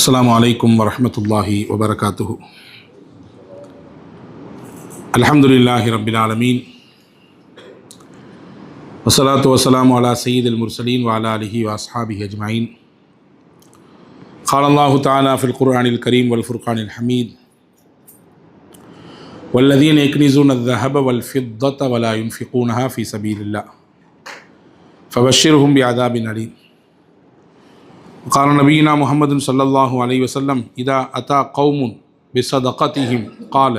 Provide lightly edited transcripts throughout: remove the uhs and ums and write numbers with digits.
அஸ்ஸலாமு அலைக்கும் வரஹ்மத்துல்லாஹி வபரகாத்துஹு. அல்ஹம்துலில்லாஹி ரப்பில் ஆலமீன். வஸ்ஸலாத்து வஸ்ஸலாமு அலா சய்யிதில் முர்சலீன் வ அலா ஆலிஹி வ அஸ்ஹாபிஹி அஜ்மஈன். क़ாலல்லாஹு தஆலா ஃபில் குர்ஆனில் கரீம் வல் ஃபுர்கானில் ஹமீத். வல்லதீன யக்னிஸூன அல்-ذهب வல்-ஃபித்தத வலா யுன்ஃபிகூனஹா ஃபீ ஸபீலில்லாஹ் ஃபபஷ்ஷிர்ஹும் பிஅதாபின் அலீம். قال نبينا محمد صلى الله عليه وسلم إذا أتى قوم بصدقتهم قال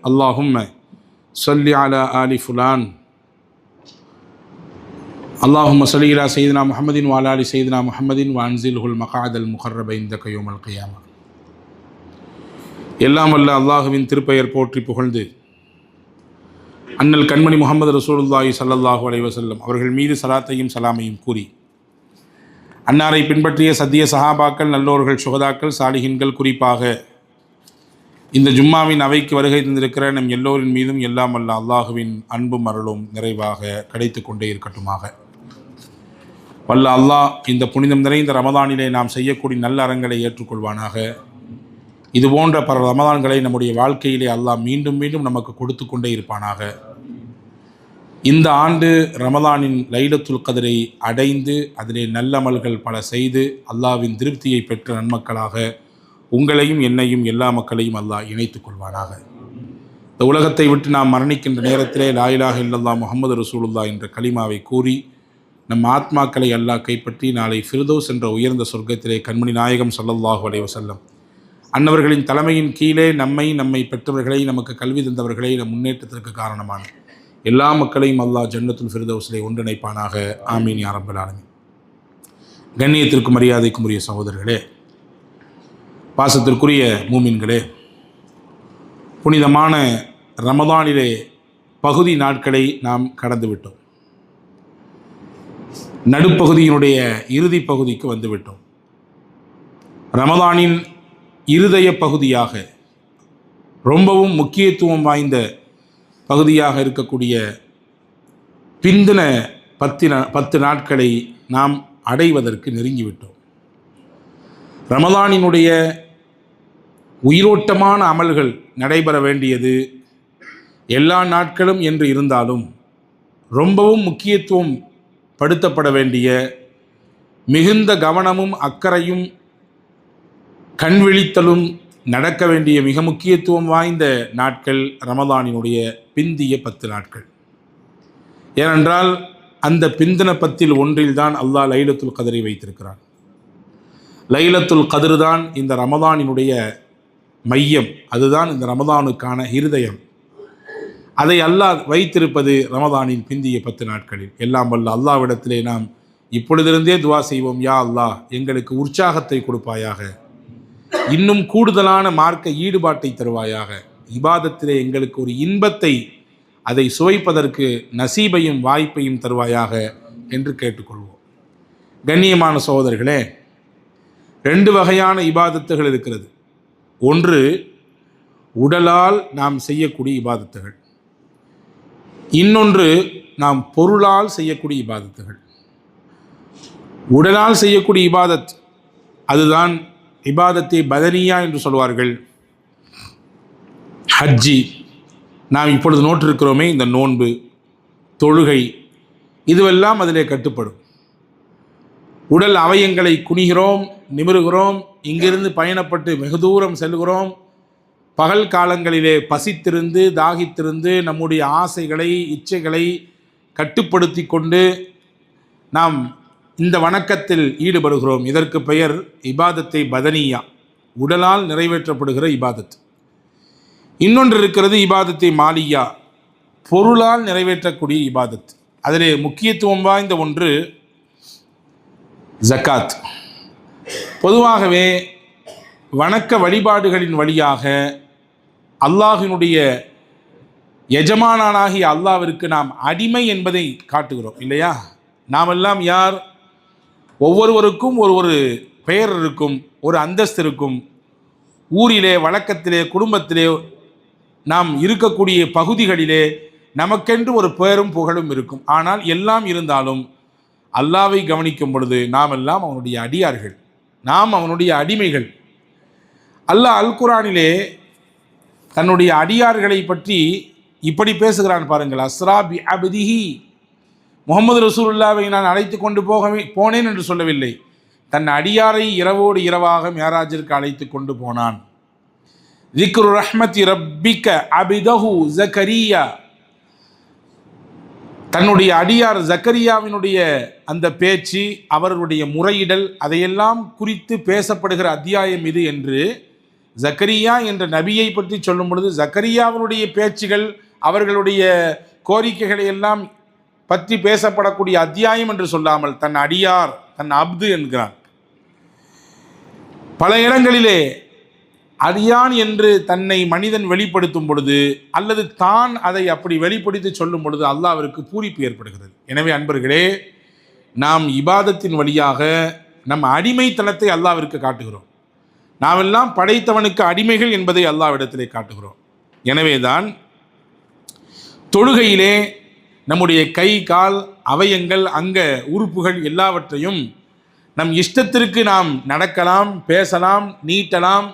اللهم صل على آل فلان اللهم صل على سيدنا محمد وعلى آل سيدنا محمد وأنزله المقعد المقرب عندك يوم القيامة. எல்லாம் வல்ல அல்லாஹுவின் திருப்பெயர் போற்றி புகழ்ந்து அண்ணல் கண்மணி முஹம்மது ரசூலுல்லாஹி ஸல்லல்லாஹு அலைஹி வஸல்லம் அவர்கள் மீது ஸலாத்தையும் ஸலாமையும் கூறி அன்னாரை பின்பற்றிய சத்திய சஹாபாக்கள், நல்லோர்கள், சுகதாக்கள், சாலிஹின்கள், குறிப்பாக இந்த ஜும்மாவின் அவைக்கு வருகை தந்திருக்கிற நம் எல்லோரின் மீதும் எல்லாம் வல்ல அல்லாஹுவின் அன்பும் அருளும் நிறைவாக கிடைத்து கொண்டே இருக்கட்டுமாக. வல்ல அல்லாஹ் இந்த புனிதம் நிறைந்த ரமதானிலே நாம் செய்யக்கூடிய நல்ல அறங்களை ஏற்றுக்கொள்வானாக. இதுபோன்ற பல ரமதான்களை நம்முடைய வாழ்க்கையிலே அல்லாஹ் மீண்டும் மீண்டும் நமக்கு கொடுத்து கொண்டே இருப்பானாக. இந்த ஆண்டு ரமதானின் லைலத்துல் கத்ரை அடைந்து அதிலே நல்லமல்கள் பல செய்து அல்லாஹ்வின் திருப்தியை பெற்ற நன்மக்களாக உங்களையும் என்னையும் எல்லா மக்களையும் அல்லாஹ் இணைத்துக் கொள்வானாக. இந்த உலகத்தை விட்டு நாம் மரணிக்கின்ற நேரத்திலே லா இலாஹ இல்லல்லாஹ் முஹம்மது ரசூலுல்லாஹ் என்ற கலிமாவை கூறி நம் ஆத்மாக்களை அல்லாஹ் கைப்பற்றி நாளை ஃபிர்தௌஸ் என்ற உயர்ந்த சொர்க்கத்திலே கண்மணி நாயகம் ஸல்லல்லாஹு அலைஹி வஸல்லம் அன்னவர்களின் தலைமையின் கீழே நம்மை பெற்றவர்களை, நமக்கு கல்வி தந்தவர்களை, நம் முன்னேற்றத்திற்கு காரணமான எல்லா மக்களையும் அல்லாஹ் ஜன்னத்துல் ஃபிர்தௌஸிலே ஒன்றிணைப்பானாக. ஆமீன் யா ரப்பல் ஆலமீன். கண்ணியத்திற்கும் மரியாதைக்கும் உரிய சகோதரர்களே, பாசத்திற்குரிய மூமின்களே, புனிதமான ரமதானிலே பகுதி நாட்களை நாம் கடந்துவிட்டோம். நடுப்பகுதியினுடைய இறுதி பகுதிக்கு வந்துவிட்டோம். ரமதானின் இருதய பகுதியாக ரொம்பவும் முக்கியத்துவம் வாய்ந்த பகுதியாக இருக்கக்கூடிய பிந்தின 10 நாட்களை நாம் அடைவதற்கு நெருங்கிவிட்டோம். ரமதானினுடைய உயிரோட்டமான அமல்கள் நடைபெற வேண்டியது எல்லா நாட்களும் என்று இருந்தாலும் ரொம்பவும் முக்கியத்துவம் படுத்தப்பட வேண்டிய, மிகுந்த கவனமும் அக்கறையும் கண்விழித்தலும் நடக்க வேண்டிய மிக முக்கியத்துவம் வாய்ந்த நாட்கள் ரமதானினுடைய பிந்திய 10 நாட்கள். ஏனென்றால் அந்த பிந்தின 10 ஒன்றில்தான் அல்லாஹ் லைலத்துல் கத்ரை வைத்திருக்கிறான். லைலத்துல் கத்ர் தான் இந்த ரமதானினுடைய மையம், அதுதான் இந்த ரமதானுக்கான இருதயம். அதை அல்லாஹ் வைத்திருப்பது ரமதானின் பிந்திய 10 நாட்களில். எல்லாம் வல்ல அல்லாஹ்விடத்திலே நாம் இப்பொழுதிருந்தே துவா செய்வோம். யா அல்லாஹ், எங்களுக்கு உற்சாகத்தை கொடுப்பாயாக, இன்னும் கூடுதலான மார்க்க ஈடுபாட்டை தருவாயாக, இபாதத்திலே எங்களுக்கு ஒரு இன்பத்தை, அதை சுவைப்பதற்கு நசீபையும் வாய்ப்பையும் தருவாயாக என்று கேட்டுக்கொள்வோம். கண்ணியமான சகோதரர்களே, 2 வகையான இபாதத்துகள் இருக்கிறது. ஒன்று உடலால் நாம் செய்யக்கூடிய இபாதத்துகள், இன்னொன்று நாம் பொருளால் செய்யக்கூடிய இபாதத்துகள். உடலால் செய்யக்கூடிய இபாதத் அதுதான் இபாதத்தை பதனியா என்று சொல்வார்கள். ஹஜ்ஜி, நாம் இப்பொழுது நோற்றிருக்கிறோமே, இந்த நோன்பு, தொழுகை, இதுவெல்லாம் அதிலே கட்டுப்படும். உடல் அவயங்களை குனிகிறோம், நிமிருகிறோம், இங்கிருந்து பயணப்பட்டு வெகு தூரம் செல்கிறோம். பகல் காலங்களிலே பசித்திருந்து தாகித்திருந்து நம்முடைய ஆசைகளை, இச்சைகளை கட்டுப்படுத்தி கொண்டு நாம் இந்த வணக்கத்தில் ஈடுபடுகிறோம். இதற்கு பெயர் இபாதத்தை பதனியா, உடலால் நிறைவேற்றப்படுகிற இபாதத். இன்னொன்று இருக்கிறது இபாதத்தை மாலியா, பொருளால் நிறைவேற்றக்கூடிய இபாதத். அதிலே முக்கியத்துவம் வாய்ந்த ஒன்று ஜக்காத். பொதுவாகவே வணக்க வழிபாடுகளின் வழியாக அல்லாஹினுடைய எஜமானாகிய அல்லாஹ்விற்கு நாம் அடிமை என்பதை காட்டுகிறோம், இல்லையா? நாமெல்லாம் யார்? ஒவ்வொருவருக்கும் ஒரு பெயர் இருக்கும், ஒரு அந்தஸ்து இருக்கும். ஊரிலே, வழக்கத்திலே, குடும்பத்திலே, நாம் இருக்கக்கூடிய பகுதிகளிலே நமக்கென்று ஒரு பெயரும் புகழும் இருக்கும். ஆனால் எல்லாம் இருந்தாலும் அல்லாஹ்வை கவனிக்கும் பொழுது நாம் எல்லாம் அவனுடைய அடியார்கள், நாம் அவனுடைய அடிமைகள். அல்லாஹ் அல் குர்ஆனிலே தன்னுடைய அடியார்களை பற்றி இப்படி பேசுகிறான் பாருங்கள். அஸ்ரா பி அப்திஹி, முகமது ரசூலுல்லாவை நான் அழைத்து கொண்டு போனேன் என்று சொல்லவில்லை, தன் அடியாரை இரவோடு இரவாக மேராஜிற்கு அழைத்து கொண்டு போனான். ذிக்ரு ரஹ்மத்தி ரப்பிக்க அபிதஹு ஜக்கரியா, தன்னுடைய அடியார் ஜக்கரியாவினுடைய அந்த பேச்சு, அவர்களுடைய முறையிடல், அதையெல்லாம் குறித்து பேசப்படுகிற அத்தியாயம் இது என்று ஜக்கரியா என்ற நபியை பற்றி சொல்லும் பொழுது ஜக்கரியாவினுடைய பேச்சுகள், அவர்களுடைய கோரிக்கைகளை எல்லாம் பற்றி பேசப்படக்கூடிய அத்தியாயம் என்று சொல்லாமல் தன் அடியார், தன் அப்து என்கிறான். பல இடங்களிலே அடியான் என்று தன்னை மனிதன் வெளிப்படுத்தும் பொழுது அல்லது தான் அதை அப்படி வெளிப்படுத்தி சொல்லும் பொழுது அல்லாஹ்விற்கு பூரிப்பு ஏற்படுகிறது. எனவே அன்பர்களே, நாம் இபாதத்தின் வழியாக நம் அடிமைத்தனத்தை அல்லாஹ்விற்கு காட்டுகிறோம். நாமெல்லாம் படைத்தவனுக்கு அடிமைகள் என்பதை அல்லாஹ்விடத்திலே காட்டுகிறோம். எனவேதான் தொழுகையிலே நம்முடைய கை, கால், அவயங்கள், அங்க உறுப்புகள் எல்லாவற்றையும் நம் இஷ்டத்திற்கு நாம் நடக்கலாம், பேசலாம், நீட்டலாம்.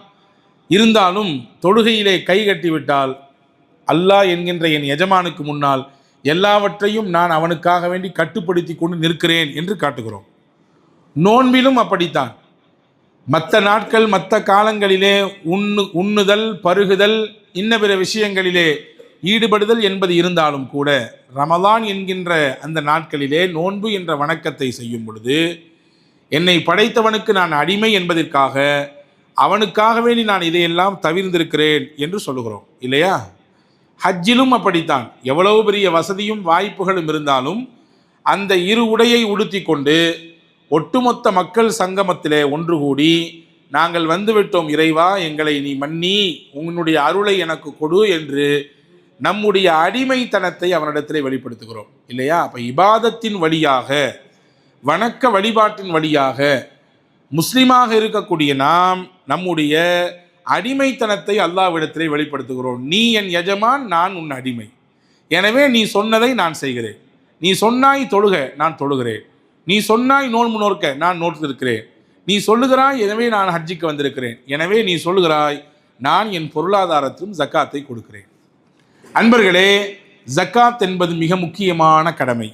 இருந்தாலும் தொழுகையிலே கை கட்டிவிட்டால் அல்லாஹ் என்கின்ற என் எஜமானுக்கு முன்னால் எல்லாவற்றையும் நான் அவனுக்காக வேண்டி கட்டுப்படுத்தி கொண்டு நிற்கிறேன் என்று காட்டுகிறோம். நோன்பிலும் அப்படித்தான். மற்ற நாட்கள், மற்ற காலங்களிலே உண்ணுதல், பருகுதல், இன்ன பிற விஷயங்களிலே ஈடுபடுதல் என்பது இருந்தாலும் கூட ரமலான் என்கின்ற அந்த நாட்களிலே நோன்பு என்ற வணக்கத்தை செய்யும் பொழுது என்னை படைத்தவனுக்கு நான் அடிமை என்பதற்காக, அவனுக்காக வேண்டி நான் இதையெல்லாம் தவிர்ந்திருக்கிறேன் என்று சொல்லுகிறோம் இல்லையா? ஹஜ்ஜிலும் அப்படித்தான். எவ்வளவு பெரிய வசதியும் வாய்ப்புகளும் இருந்தாலும் அந்த இரு உடையை உடுத்தி கொண்டு ஒட்டுமொத்த மக்கள் சங்கமத்திலே ஒன்று கூடி, நாங்கள் வந்துவிட்டோம் இறைவா, எங்களை நீ மன்னி, உன்னுடைய அருளை எனக்கு கொடு என்று நம்முடைய அடிமைத்தனத்தை அவனிடத்திலே வெளிப்படுத்துகிறோம் இல்லையா? அப்போ இபாதத்தின் வழியாக, வணக்க வழிபாட்டின் வழியாக முஸ்லிமாக இருக்கக்கூடிய நாம் நம்முடைய அடிமைத்தனத்தை அல்லாஹ்விடத்திலே வெளிப்படுத்துகிறோம். நீ என் எஜமான், நான் உன் அடிமை. எனவே நீ சொன்னதை நான் செய்கிறேன். நீ சொன்னாய் தொழுக, நான் தொழுகிறேன். நீ சொன்னாய் நோன்பு நோற்க, நான் நோற்றிருக்கிறேன். நீ சொல்லுகிறாய், எனவே நான் ஹஜ்ஜிக்கு வந்திருக்கிறேன். எனவே நீ சொல்லுகிறாய், நான் என் பொருளாதாரத்திலும் ஜக்காத்தை கொடுக்கிறேன். அன்பர்களே, ஜக்காத் என்பது மிக முக்கியமான கடமை,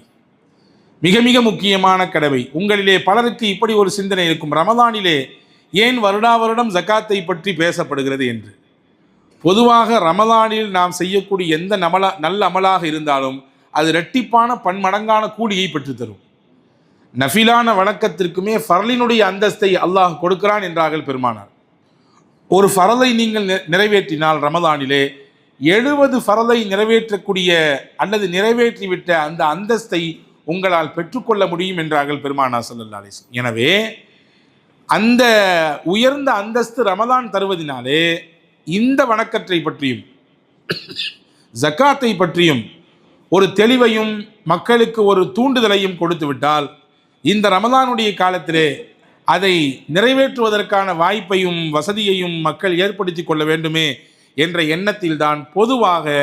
மிக மிக முக்கியமான கடமை. உங்களிலே பலருக்கு இப்படி ஒரு சிந்தனை இருக்கும், ரமதானிலே ஏன் வருடா வருடம் ஜக்காத்தை பற்றி பேசப்படுகிறது என்று. பொதுவாக ரமதானில் நாம் செய்யக்கூடிய எந்த நல்ல அமலாக இருந்தாலும் அது இரட்டிப்பான பன்மடங்கான கூலியை பெற்றுத்தரும். நஃபிலான வணக்கத்திற்குமே ஃபர்லினுடைய அந்தஸ்தை அல்லாஹ் கொடுக்கிறான் என்றார்கள் பெருமானார். ஒரு ஃபரலை நீங்கள் நிறைவேற்றினால் ரமதானிலே 70 ஃபரலை நிறைவேற்றக்கூடிய அல்லது நிறைவேற்றிவிட்ட அந்த அந்தஸ்தை உங்களால் பெற்றுக்கொள்ள முடியும் என்றார்கள் பெருமானார் ஸல்லல்லாஹு அலைஹி வஸல்லம். எனவே அந்த உயர்ந்த அந்தஸ்து ரமதான் தருவதினாலே இந்த வணக்கத்தை பற்றியும் ஜக்காத்தை பற்றியும் ஒரு தெளிவையும் மக்களுக்கு ஒரு தூண்டுதலையும் கொடுத்து விட்டால் இந்த ரமதானுடைய காலத்திலே அதை நிறைவேற்றுவதற்கான வாய்ப்பையும் வசதியையும் மக்கள் ஏற்படுத்தி கொள்ள வேண்டுமே என்ற எண்ணத்தில்தான் பொதுவாக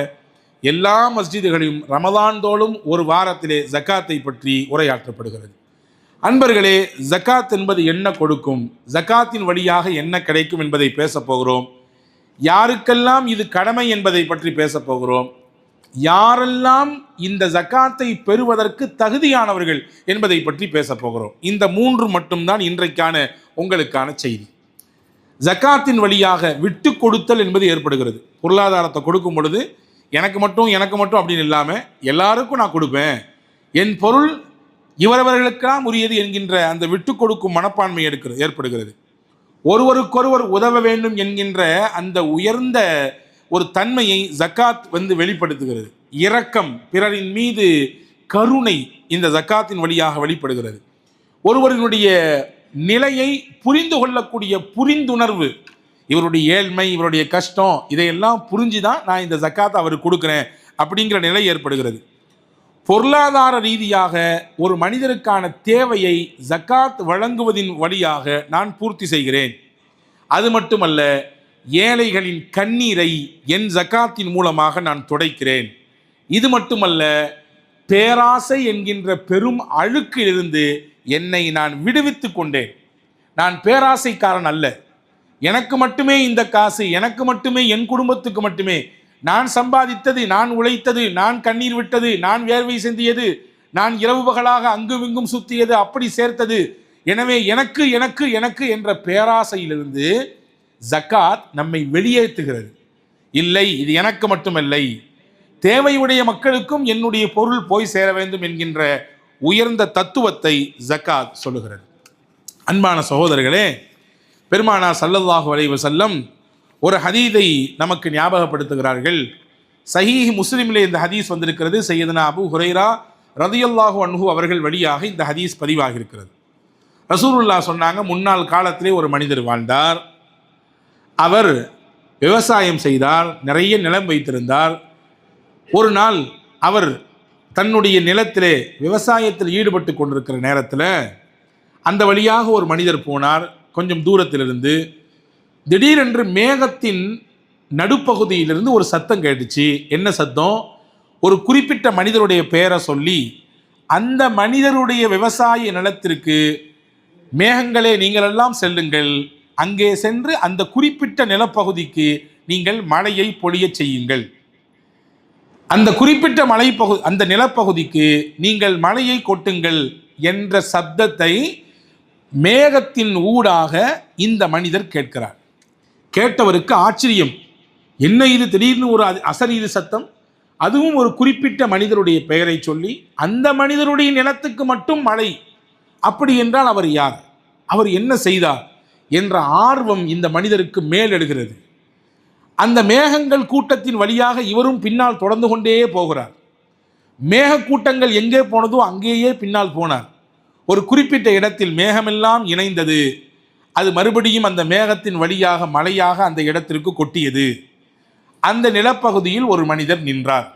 எல்லா மஸ்ஜிதுகளிலும் ரமதான் தோறும் ஒரு வாரத்திலே ஜக்காத்தை பற்றி உரையாற்றப்படுகிறது. அன்பர்களே, ஜக்காத் என்பது என்ன கொடுக்கும், ஜக்காத்தின் வழியாக என்ன கிடைக்கும் என்பதை பேசப் போகிறோம். யாருக்கெல்லாம் இது கடமை என்பதை பற்றி பேசப் போகிறோம். யாரெல்லாம் இந்த ஜக்காத்தை பெறுவதற்கு தகுதியானவர்கள் என்பதை பற்றி பேசப் போகிறோம். இந்த 3 மட்டும்தான் இன்றைக்கான உங்களுக்கான செய்தி. ஜக்காத்தின் வழியாக விட்டு கொடுத்தல் என்பது ஏற்படுகிறது. பொருளாதாரத்தை கொடுக்கும் பொழுது எனக்கு மட்டும் அப்படின்னு இல்லாமல் எல்லாருக்கும் நான் கொடுப்பேன், என் பொருள் இவரவர்களுக்கெல்லாம் உரியது என்கின்ற அந்த விட்டு கொடுக்கும் மனப்பான்மை ஏற்படுகிறது. ஒருவருக்கொருவர் உதவ வேண்டும் என்கின்ற அந்த உயர்ந்த ஒரு தன்மையை ஜக்காத் வெளிப்படுத்துகிறது. இரக்கம், பிறரின் மீது கருணை இந்த ஜக்காத்தின் வழியாக வெளிப்படுகிறது. ஒருவரினுடைய நிலையை புரிந்து கொள்ளக்கூடிய புரிந்துணர்வு, இவருடைய ஏழ்மை, இவருடைய கஷ்டம், இதையெல்லாம் புரிஞ்சுதான் நான் இந்த ஜக்காத்தை அவருக்கு கொடுக்குறேன் அப்படிங்கிற நிலை ஏற்படுகிறது. பொருளாதார ரீதியாக ஒரு மனிதருக்கான தேவையை ஜக்காத் வழங்குவதின் வழியாக நான் பூர்த்தி செய்கிறேன். அது மட்டுமல்ல, ஏழைகளின் கண்ணீரை என் ஜக்காத்தின் மூலமாக நான் துடைக்கிறேன். இது மட்டுமல்ல, பேராசை என்கின்ற பெரும் அழுக்கிலிருந்து என்னை நான் விடுவித்து கொண்டேன். நான் பேராசைக்காரன் அல்ல. எனக்கு மட்டுமே இந்த காசு, எனக்கு மட்டுமே, என் குடும்பத்துக்கு மட்டுமே, நான் சம்பாதித்தது, நான் உழைத்தது, நான் கண்ணீர் விட்டது, நான் வேர்வை சிந்தியது, நான் இரவு பகலாக அங்கும் இங்கும் சுத்தியது, அப்படி சேர்த்தது, எனவே எனக்கு எனக்கு எனக்கு என்ற பேராசையிலிருந்து ஜக்காத் நம்மை வெளியேற்றுகிறது. இல்லை, இது எனக்கு மட்டுமல்லை, தேவையுடைய மக்களுக்கும் என்னுடைய பொருள் போய் சேர வேண்டும் என்கின்ற உயர்ந்த தத்துவத்தை ஜக்காத் சொல்லுகிறது. அன்பான சகோதரர்களே, பெருமானார் ஸல்லல்லாஹு அலைஹி வஸல்லம் ஒரு ஹதீஸை நமக்கு ஞாபகப்படுத்துகிறார்கள். சஹீஹ் முஸ்லிமிலே இந்த ஹதீஸ் வந்திருக்கிறது. சையதுனா அபூ ஹுரைரா ரலியல்லாஹு அன்ஹு அவர்கள் வழியாக இந்த ஹதீஸ் பதிவாகி இருக்கிறது. ரசூலுல்லாஹ் சொன்னாங்க, முன்னாள் காலத்திலே ஒரு மனிதர் வாழ்ந்தார். அவர் விவசாயம் செய்தார், நிறைய நிலம் வைத்திருந்தார். ஒரு நாள் அவர் தன்னுடைய நிலத்திலே விவசாயத்தில் ஈடுபட்டு கொண்டிருக்கிற நேரத்தில் அந்த வழியாக ஒரு மனிதர் போனார். கொஞ்சம் தூரத்திலிருந்து திடீரென்று மேகத்தின் நடுப்பகுதியிலிருந்து ஒரு சத்தம் கேட்டுச்சு. என்ன சத்தம்? ஒரு குறிப்பிட்ட மனிதருடைய பெயரை சொல்லி அந்த மனிதருடைய விவசாய நிலத்திற்கு, மேகங்களே நீங்களெல்லாம் செல்லுங்கள், அங்கே சென்று அந்த குறிப்பிட்ட நிலப்பகுதிக்கு நீங்கள் மழையை பொழிய செய்யுங்கள், அந்த குறிப்பிட்ட அந்த நிலப்பகுதிக்கு நீங்கள் மழையை கொட்டுங்கள் என்ற சப்தத்தை மேகத்தின் ஊடாக இந்த மனிதர் கேட்கிறார். கேட்டவருக்கு ஆச்சரியம், என்ன இது திடீர்னு ஒரு அசரீரி சத்தம், அதுவும் ஒரு குறிப்பிட்ட மனிதருடைய பெயரை சொல்லி அந்த மனிதருடைய நிலத்துக்கு மட்டும் மழை, அப்படி என்றால் அவர் யார், அவர் என்ன செய்தார் என்ற ஆர்வம் இந்த மனிதருக்கு மேலெடுகிறது. அந்த மேகங்கள் கூட்டத்தின் வழியாக இவரும் பின்னால் தொடர்ந்து கொண்டே போகிறார். மேக கூட்டங்கள் எங்கே போனதோ அங்கேயே பின்னால் போனார். ஒரு குறிப்பிட்ட இடத்தில் மேகமெல்லாம் இணைந்தது. அது மறுபடியும் அந்த மேகத்தின் வழியாக மழையாக அந்த இடத்திற்கு கொட்டியது. அந்த நிலப்பகுதியில் ஒரு மனிதர் நின்றார்.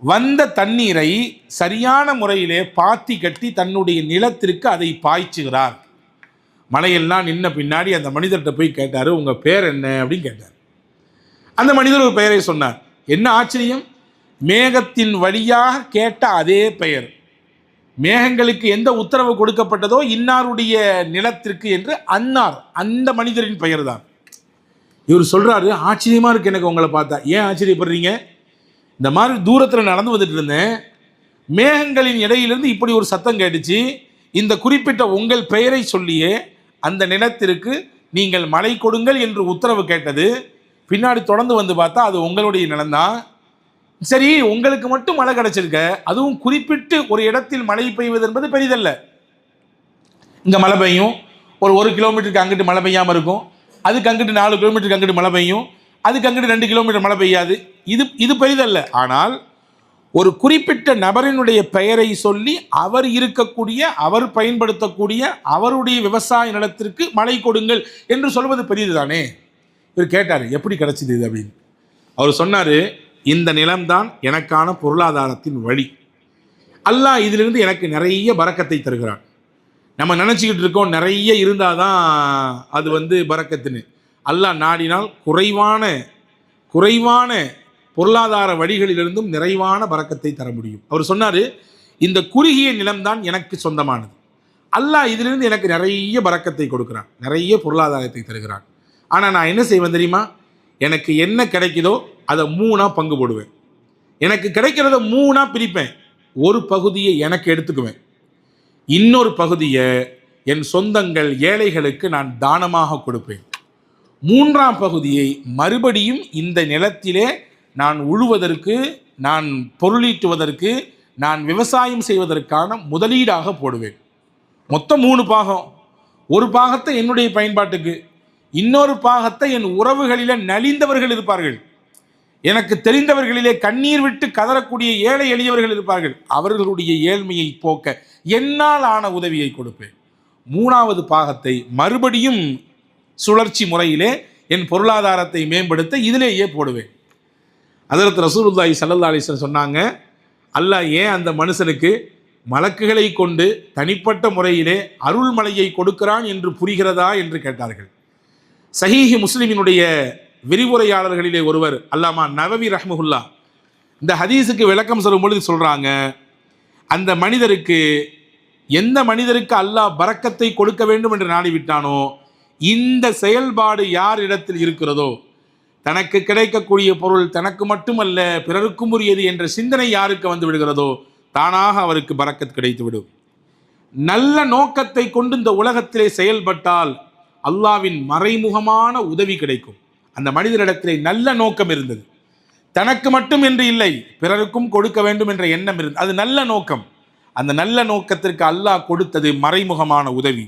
வந்த தண்ணீரை சரியான முறையிலே பாத்தி கட்டி தன்னுடைய நிலத்திற்கு அதை பாய்ச்சுகிறார். மழையெல்லாம் நின்ன பின்னாடி அந்த மனிதர்கிட்ட போய் கேட்டார், உங்கள் பேர் என்ன அப்படின்னு கேட்டார். அந்த மனிதர் ஒரு பெயரை சொன்னார். என்ன ஆச்சரியம், மேகத்தின் வழியாக கேட்ட அதே பெயர், மேகங்களுக்கு எந்த உத்தரவு கொடுக்கப்பட்டதோ இன்னாருடைய நிலத்திற்கு என்று அந்த மனிதரின் பெயர் தான். இவர் சொல்றாரு, ஆச்சரியமா இருக்கு எனக்கு உங்களை பார்த்தா. ஏன் ஆச்சரியப்படுறீங்க? இந்த மாதிரி தூரத்தில் நடந்து வந்துட்டு இருந்தேன், மேகங்களின் இடையிலிருந்து இப்படி ஒரு சத்தம் கேட்டுச்சு, இந்த குறிப்பிட்ட உங்கள் பெயரை சொல்லியே அந்த நிலத்திற்கு நீங்கள் மழை கொடுங்கள் என்று உத்தரவு கேட்டது. பின்னாடி தொடர்ந்து வந்து பார்த்தா அது உங்களுடைய நிலம்தான். சரி, உங்களுக்கு மட்டும் மழை கிடைச்சிருக்க, அதுவும் குறிப்பிட்டு ஒரு இடத்தில் மழை பெய்வது என்பது பெரிதல்ல. இங்கே மழை பெய்யும், ஒரு கிலோமீட்டருக்கு அங்கிட்டு மழை பெய்யாமல் இருக்கும், அதுக்கு அங்கிட்டு 4 கிலோமீட்டருக்கு அங்கிட்டு மழை பெய்யும், அதுக்கு அங்கிட்டு 2 கிலோமீட்டர் மழை பெய்யாது. இது பெரிதல்ல. ஆனால் ஒரு குறிப்பிட்ட நபரினுடைய பெயரை சொல்லி அவர் இருக்கக்கூடிய, அவர் பயன்படுத்தக்கூடிய அவருடைய விவசாய நிலத்திற்கு மழை கொடுங்கள் என்று சொல்வது பெரியது தானே. இவர் கேட்டார், எப்படி கிடைச்சிது இது அப்படின்னு. அவர் சொன்னார், இந்த நிலம்தான் எனக்கான பொருளாதாரத்தின் வழி. அல்லாஹ் இதிலிருந்து எனக்கு நிறைய பரக்கத்தை தருகிறான். நம்ம நினச்சிக்கிட்டு இருக்கோம் நிறைய இருந்தால் தான் அது பரக்கத்துன்னு. அல்லாஹ் நாடினால் குறைவான பொருளாதார வழிகளிலிருந்தும் நிறைவான பரக்கத்தை தர முடியும். அவர் சொன்னார், இந்த குறுகிய நிலம்தான் எனக்கு சொந்தமானது. அல்லாஹ் இதிலிருந்து எனக்கு நிறைய பரக்கத்தை கொடுக்குறான், நிறைய பொருளாதாரத்தை தருகிறான். ஆனால் நான் என்ன செய்வேன் தெரியுமா? எனக்கு என்ன கிடைக்குதோ அதை 3ஆக பங்கு போடுவேன். எனக்கு கிடைக்கிறத 3ஆக பிரிப்பேன். ஒரு பகுதியை எனக்கு எடுத்துக்குவேன், இன்னொரு பகுதியை என் சொந்தங்கள் ஏழைகளுக்கு நான் தானமாக கொடுப்பேன், 3ஆம் பகுதியை மறுபடியும் இந்த நிலத்திலே நான் உழுவதற்கு, நான் பொருளீட்டுவதற்கு, நான் விவசாயம் செய்வதற்கான முதலீடாக போடுவேன். மொத்தம் 3 பாகம். ஒரு பாகத்தை என்னுடைய பயன்பாட்டுக்கு, இன்னொரு பாகத்தை என் உறவுகளிலே நலிந்தவர்கள் இருப்பார்கள், எனக்கு தெரிந்தவர்களிலே கண்ணீர் விட்டு கதறக்கூடிய ஏழை எளியவர்கள் இருப்பார்கள், அவர்களுடைய ஏழ்மையை போக்க என்னால் ஆன உதவியை கொடுப்பேன். 3ஆவது பாகத்தை மறுபடியும் சுழற்சி முறையிலே என் பொருளாதாரத்தை மேம்படுத்த இதிலேயே போடுவேன். ஹஜ்ரத் ரசூலுல்லாஹி ஸல்லல்லாஹு அலைஹி வஸல்லம் சொன்னாங்க, அல்லாஹ் ஏன் அந்த மனுஷனுக்கு மலக்குகளை கொண்டு தனிப்பட்ட முறையிலே அருள்மலையை கொடுக்கிறான் என்று புரிகிறதா என்று கேட்டார்கள். சஹீஹ் முஸ்லிமினுடைய விரிவுரையாளர்களிலே ஒருவர் அல்லாமா நவவி ரஹ்மஹுல்லா இந்த ஹதீஸுக்கு விளக்கம் சொல்லும் பொழுது சொல்கிறாங்க, அந்த மனிதருக்கு, எந்த மனிதருக்கு அல்லாஹ் பரக்கத்தை கொடுக்க வேண்டும் என்று நாடிவிட்டானோ, இந்த செயல்பாடு யார் இடத்தில் இருக்கிறதோ, தனக்கு கிடைக்கக்கூடிய பொருள் தனக்கு மட்டுமல்ல பிறருக்கும் உரியது என்ற சிந்தனை யாருக்கு வந்து விடுகிறதோ, தானாக அவருக்கு பரக்கத் கிடைத்துவிடும். நல்ல நோக்கத்தை கொண்டு இந்த உலகத்திலே செயல்பட்டால் அல்லாவின் மறைமுகமான உதவி கிடைக்கும். அந்த மனிதரிடத்திலே நல்ல நோக்கம் இருந்தது, தனக்கு மட்டும் என்று இல்லை, பிறருக்கும் கொடுக்க வேண்டும் என்ற எண்ணம் இருந்தது. அது நல்ல நோக்கம். அந்த நல்ல நோக்கத்திற்கு அல்லாஹ் கொடுத்தது மறைமுகமான உதவி.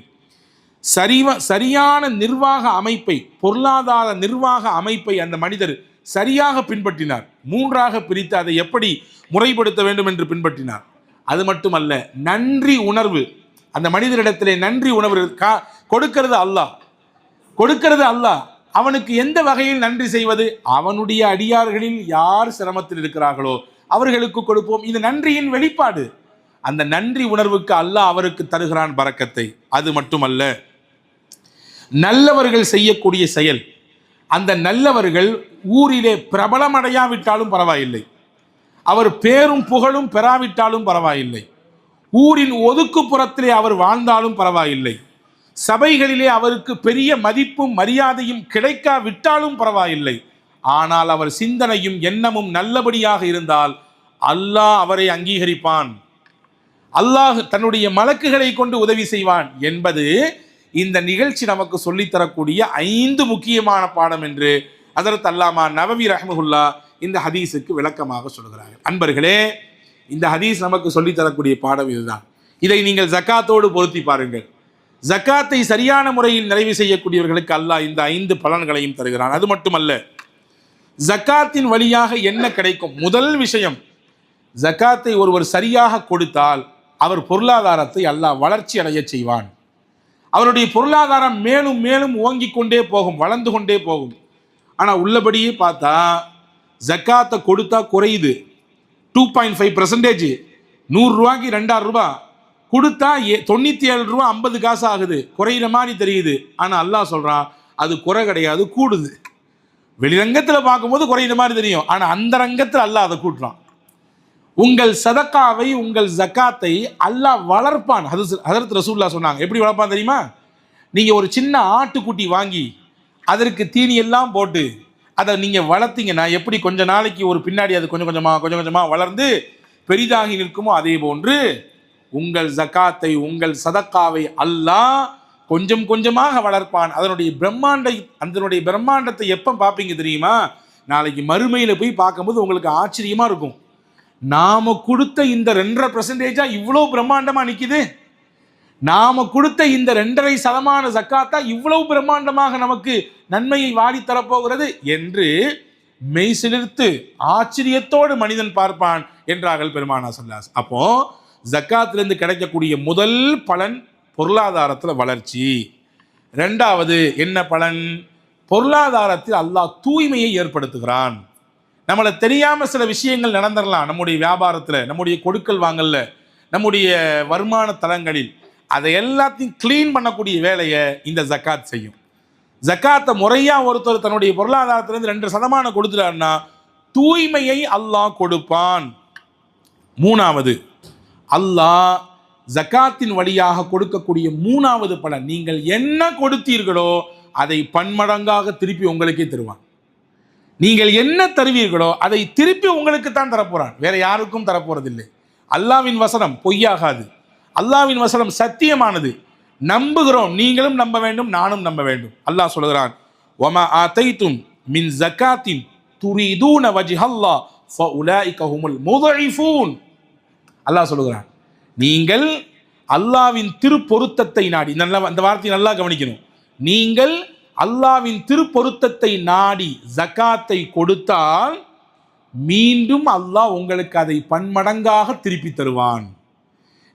சரியான நிர்வாக அமைப்பை, பொருளாதார நிர்வாக அமைப்பை அந்த மனிதர் சரியாக பின்பற்றினார். 3ஆக பிரித்து அதை எப்படி முறைப்படுத்த வேண்டும் என்று பின்பற்றினார். அது மட்டுமல்ல, நன்றி உணர்வு. அந்த மனிதரிடத்திலே நன்றி உணர்வு கொடுக்கிறது அல்லாஹ். அவனுக்கு எந்த வகையில் நன்றி செய்வது? அவனுடைய அடியார்களில் யார் சிரமத்தில் இருக்கிறார்களோ அவர்களுக்கு கொடுப்போம். இது நன்றியின் வெளிப்பாடு. அந்த நன்றி உணர்வுக்கு அல்லாஹ் அவருக்கு தருகிறான் பரக்கத்தை. அது மட்டுமல்ல, நல்லவர்கள் செய்யக்கூடிய செயல், அந்த நல்லவர்கள் ஊரிலே பிரபலமடையாவிட்டாலும் பரவாயில்லை, அவர் பேரும் புகழும் பெறாவிட்டாலும் பரவாயில்லை, ஊரின் ஒதுக்குப்புறத்திலே அவர் வாழ்ந்தாலும் பரவாயில்லை, சபைகளிலே அவருக்கு பெரிய மதிப்பும் மரியாதையும் கிடைக்காவிட்டாலும் பரவாயில்லை, ஆனால் அவர் சிந்தனையும் எண்ணமும் நல்லபடியாக இருந்தால் அல்லாஹ் அவரை அங்கீகரிப்பான். அல்லாஹ் தன்னுடைய மலக்குகளை கொண்டு உதவி செய்வான் என்பது இந்த நிகழ்ச்சி நமக்கு சொல்லித்தரக்கூடிய 5 முக்கியமான பாடம் என்று ஹஜ்ரத் அல்லாமா நவவி ரஹ்மஹுல்லா இந்த ஹதீஸுக்கு விளக்கமாக சொல்கிறார்கள். அன்பர்களே, இந்த ஹதீஸ் நமக்கு சொல்லித்தரக்கூடிய பாடம் இதுதான். இதை நீங்கள் ஜக்காத்தோடு பொருத்தி பாருங்கள். ஜக்காத்தை சரியான முறையில் நிறைவு செய்யக்கூடியவர்களுக்கு அல்லாஹ் இந்த 5 பலன்களையும் தருகிறான். அது மட்டுமல்ல, ஜக்காத்தின் வழியாக என்ன கிடைக்கும்? முதல் விஷயம், ஜக்காத்தை ஒருவர் சரியாக கொடுத்தால் அவர் பொருளாதாரத்தை அல்லாஹ் வளர்ச்சி அடைய செய்வான். அவருடைய பொருளாதாரம் மேலும் மேலும் ஓங்கிக் கொண்டே போகும், வளர்ந்து கொண்டே போகும். ஆனால் உள்ளபடியே பார்த்தா ஜக்காத்தை கொடுத்தா குறையுது. 2.5%, 100 ரூபாய்க்கு 2000 ரூபாய் கொடுத்தா 97 ரூபா 50 காசு ஆகுது, குறையிற மாதிரி தெரியுது. ஆனால் அல்லாஹ் சொல்கிறான் அது குறை கிடையாது, கூடுது. வெளிரங்கத்தில் பார்க்கும்போது குறையிற மாதிரி தெரியும், ஆனால் அந்த ரங்கத்தில் அல்லாஹ் அதை கூட்டுறான். உங்கள் சதக்காவை, உங்கள் ஜக்காத்தை அல்லாஹ் வளர்ப்பான். ஹஜ்ரத் ரசூலுல்லாஹ் சொன்னாங்க. எப்படி வளர்ப்பான் தெரியுமா? நீங்கள் ஒரு சின்ன ஆட்டுக்குட்டி வாங்கி அதற்கு தீனி எல்லாம் போட்டு அதை நீங்கள் வளர்த்தீங்கன்னா எப்படி கொஞ்ச நாளைக்கு ஒரு பின்னாடி அது கொஞ்சம் கொஞ்சமாக வளர்ந்து பெரிதாகி நிற்குமோ, அதே போன்று உங்கள் ஜக்காத்தை, உங்கள் சதக்காவை அல்லாஹ் கொஞ்சம் கொஞ்சமாக வளர்ப்பான். அதனுடைய பிரம்மாண்டத்தை எப்போ பார்ப்பீங்க தெரியுமா? நாளைக்கு மறுமையில் போய் பார்க்கும்போது உங்களுக்கு ஆச்சரியமாக இருக்கும். நாம கொடுத்த இந்த 2.5% இவ்வளோ பிரம்மாண்டமாக நிற்கிது, நாம கொடுத்த இந்த 2.5% ஜக்காத்தா இவ்வளவு பிரம்மாண்டமாக நமக்கு நன்மையை வாரி தரப்போகிறது என்று மெய் சிலிர்த்து ஆச்சரியத்தோடு மனிதன் பார்ப்பான் என்றார்கள் பெருமானா ஸல்லல்லாஹு. அப்போ ஜக்காத்திலிருந்து கிடைக்கக்கூடிய முதல் பலன் பொருளாதாரத்தில் வளர்ச்சி. 2வது என்ன பலன்? பொருளாதாரத்தில் அல்லாஹ் தூய்மையை ஏற்படுத்துகிறான். நம்மளை தெரியாமல் சில விஷயங்கள் நடந்துடலாம். நம்முடைய வியாபாரத்தில், நம்முடைய கொடுக்கல் வாங்கல்ல, நம்முடைய வருமான தளங்களில் அதை எல்லாத்தையும் கிளீன் பண்ணக்கூடிய வேலையை இந்த ஜக்காத் செய்யும். ஜக்காத்தை முறையாக ஒருத்தர் தன்னுடைய பொருளாதாரத்திலிருந்து 2% கொடுத்துட்டாருன்னா தூய்மையை அல்லாஹ் கொடுப்பான். 3வது, அல்லாஹ் ஜக்காத்தின் வழியாக கொடுக்கக்கூடிய 3வது பலன், நீங்கள் என்ன கொடுத்தீர்களோ அதை பன்மடங்காக திருப்பி உங்களுக்கே தருவான். நீங்கள் என்ன தருவீர்களோ அதை திருப்பி உங்களுக்கு தான் தரப்போறான், வேற யாருக்கும் தரப்போறதில்லை. அல்லாவின் வசனம் பொய்யாகாது, அல்லாவின் வசனம் சத்தியமானது. நம்புகிறோம், நீங்களும் நம்ப வேண்டும், நானும் நம்ப வேண்டும். அல்லாஹ் சொல்கிறான், வமா ஆதைத்தும் மின் ஜக்காத்தின் துரிதூன வஜ்ஹல்லாஹ் ஃபஉலாயிக ஹுமுல் முضعفூன். அல்லாஹ் சொல்கிறான், நீங்கள் அல்லாவின் திருப்பொருத்தத்தை நாடி, அந்த வார்த்தையை நல்லா கவனிக்கணும். நீங்கள் அல்லாவின் திருப்பொருத்தத்தை நாடி ஜக்காத்தை கொடுத்தால் மீண்டும் அல்லாஹ் உங்களுக்கு அதை பன்மடங்காக திருப்பி தருவான்.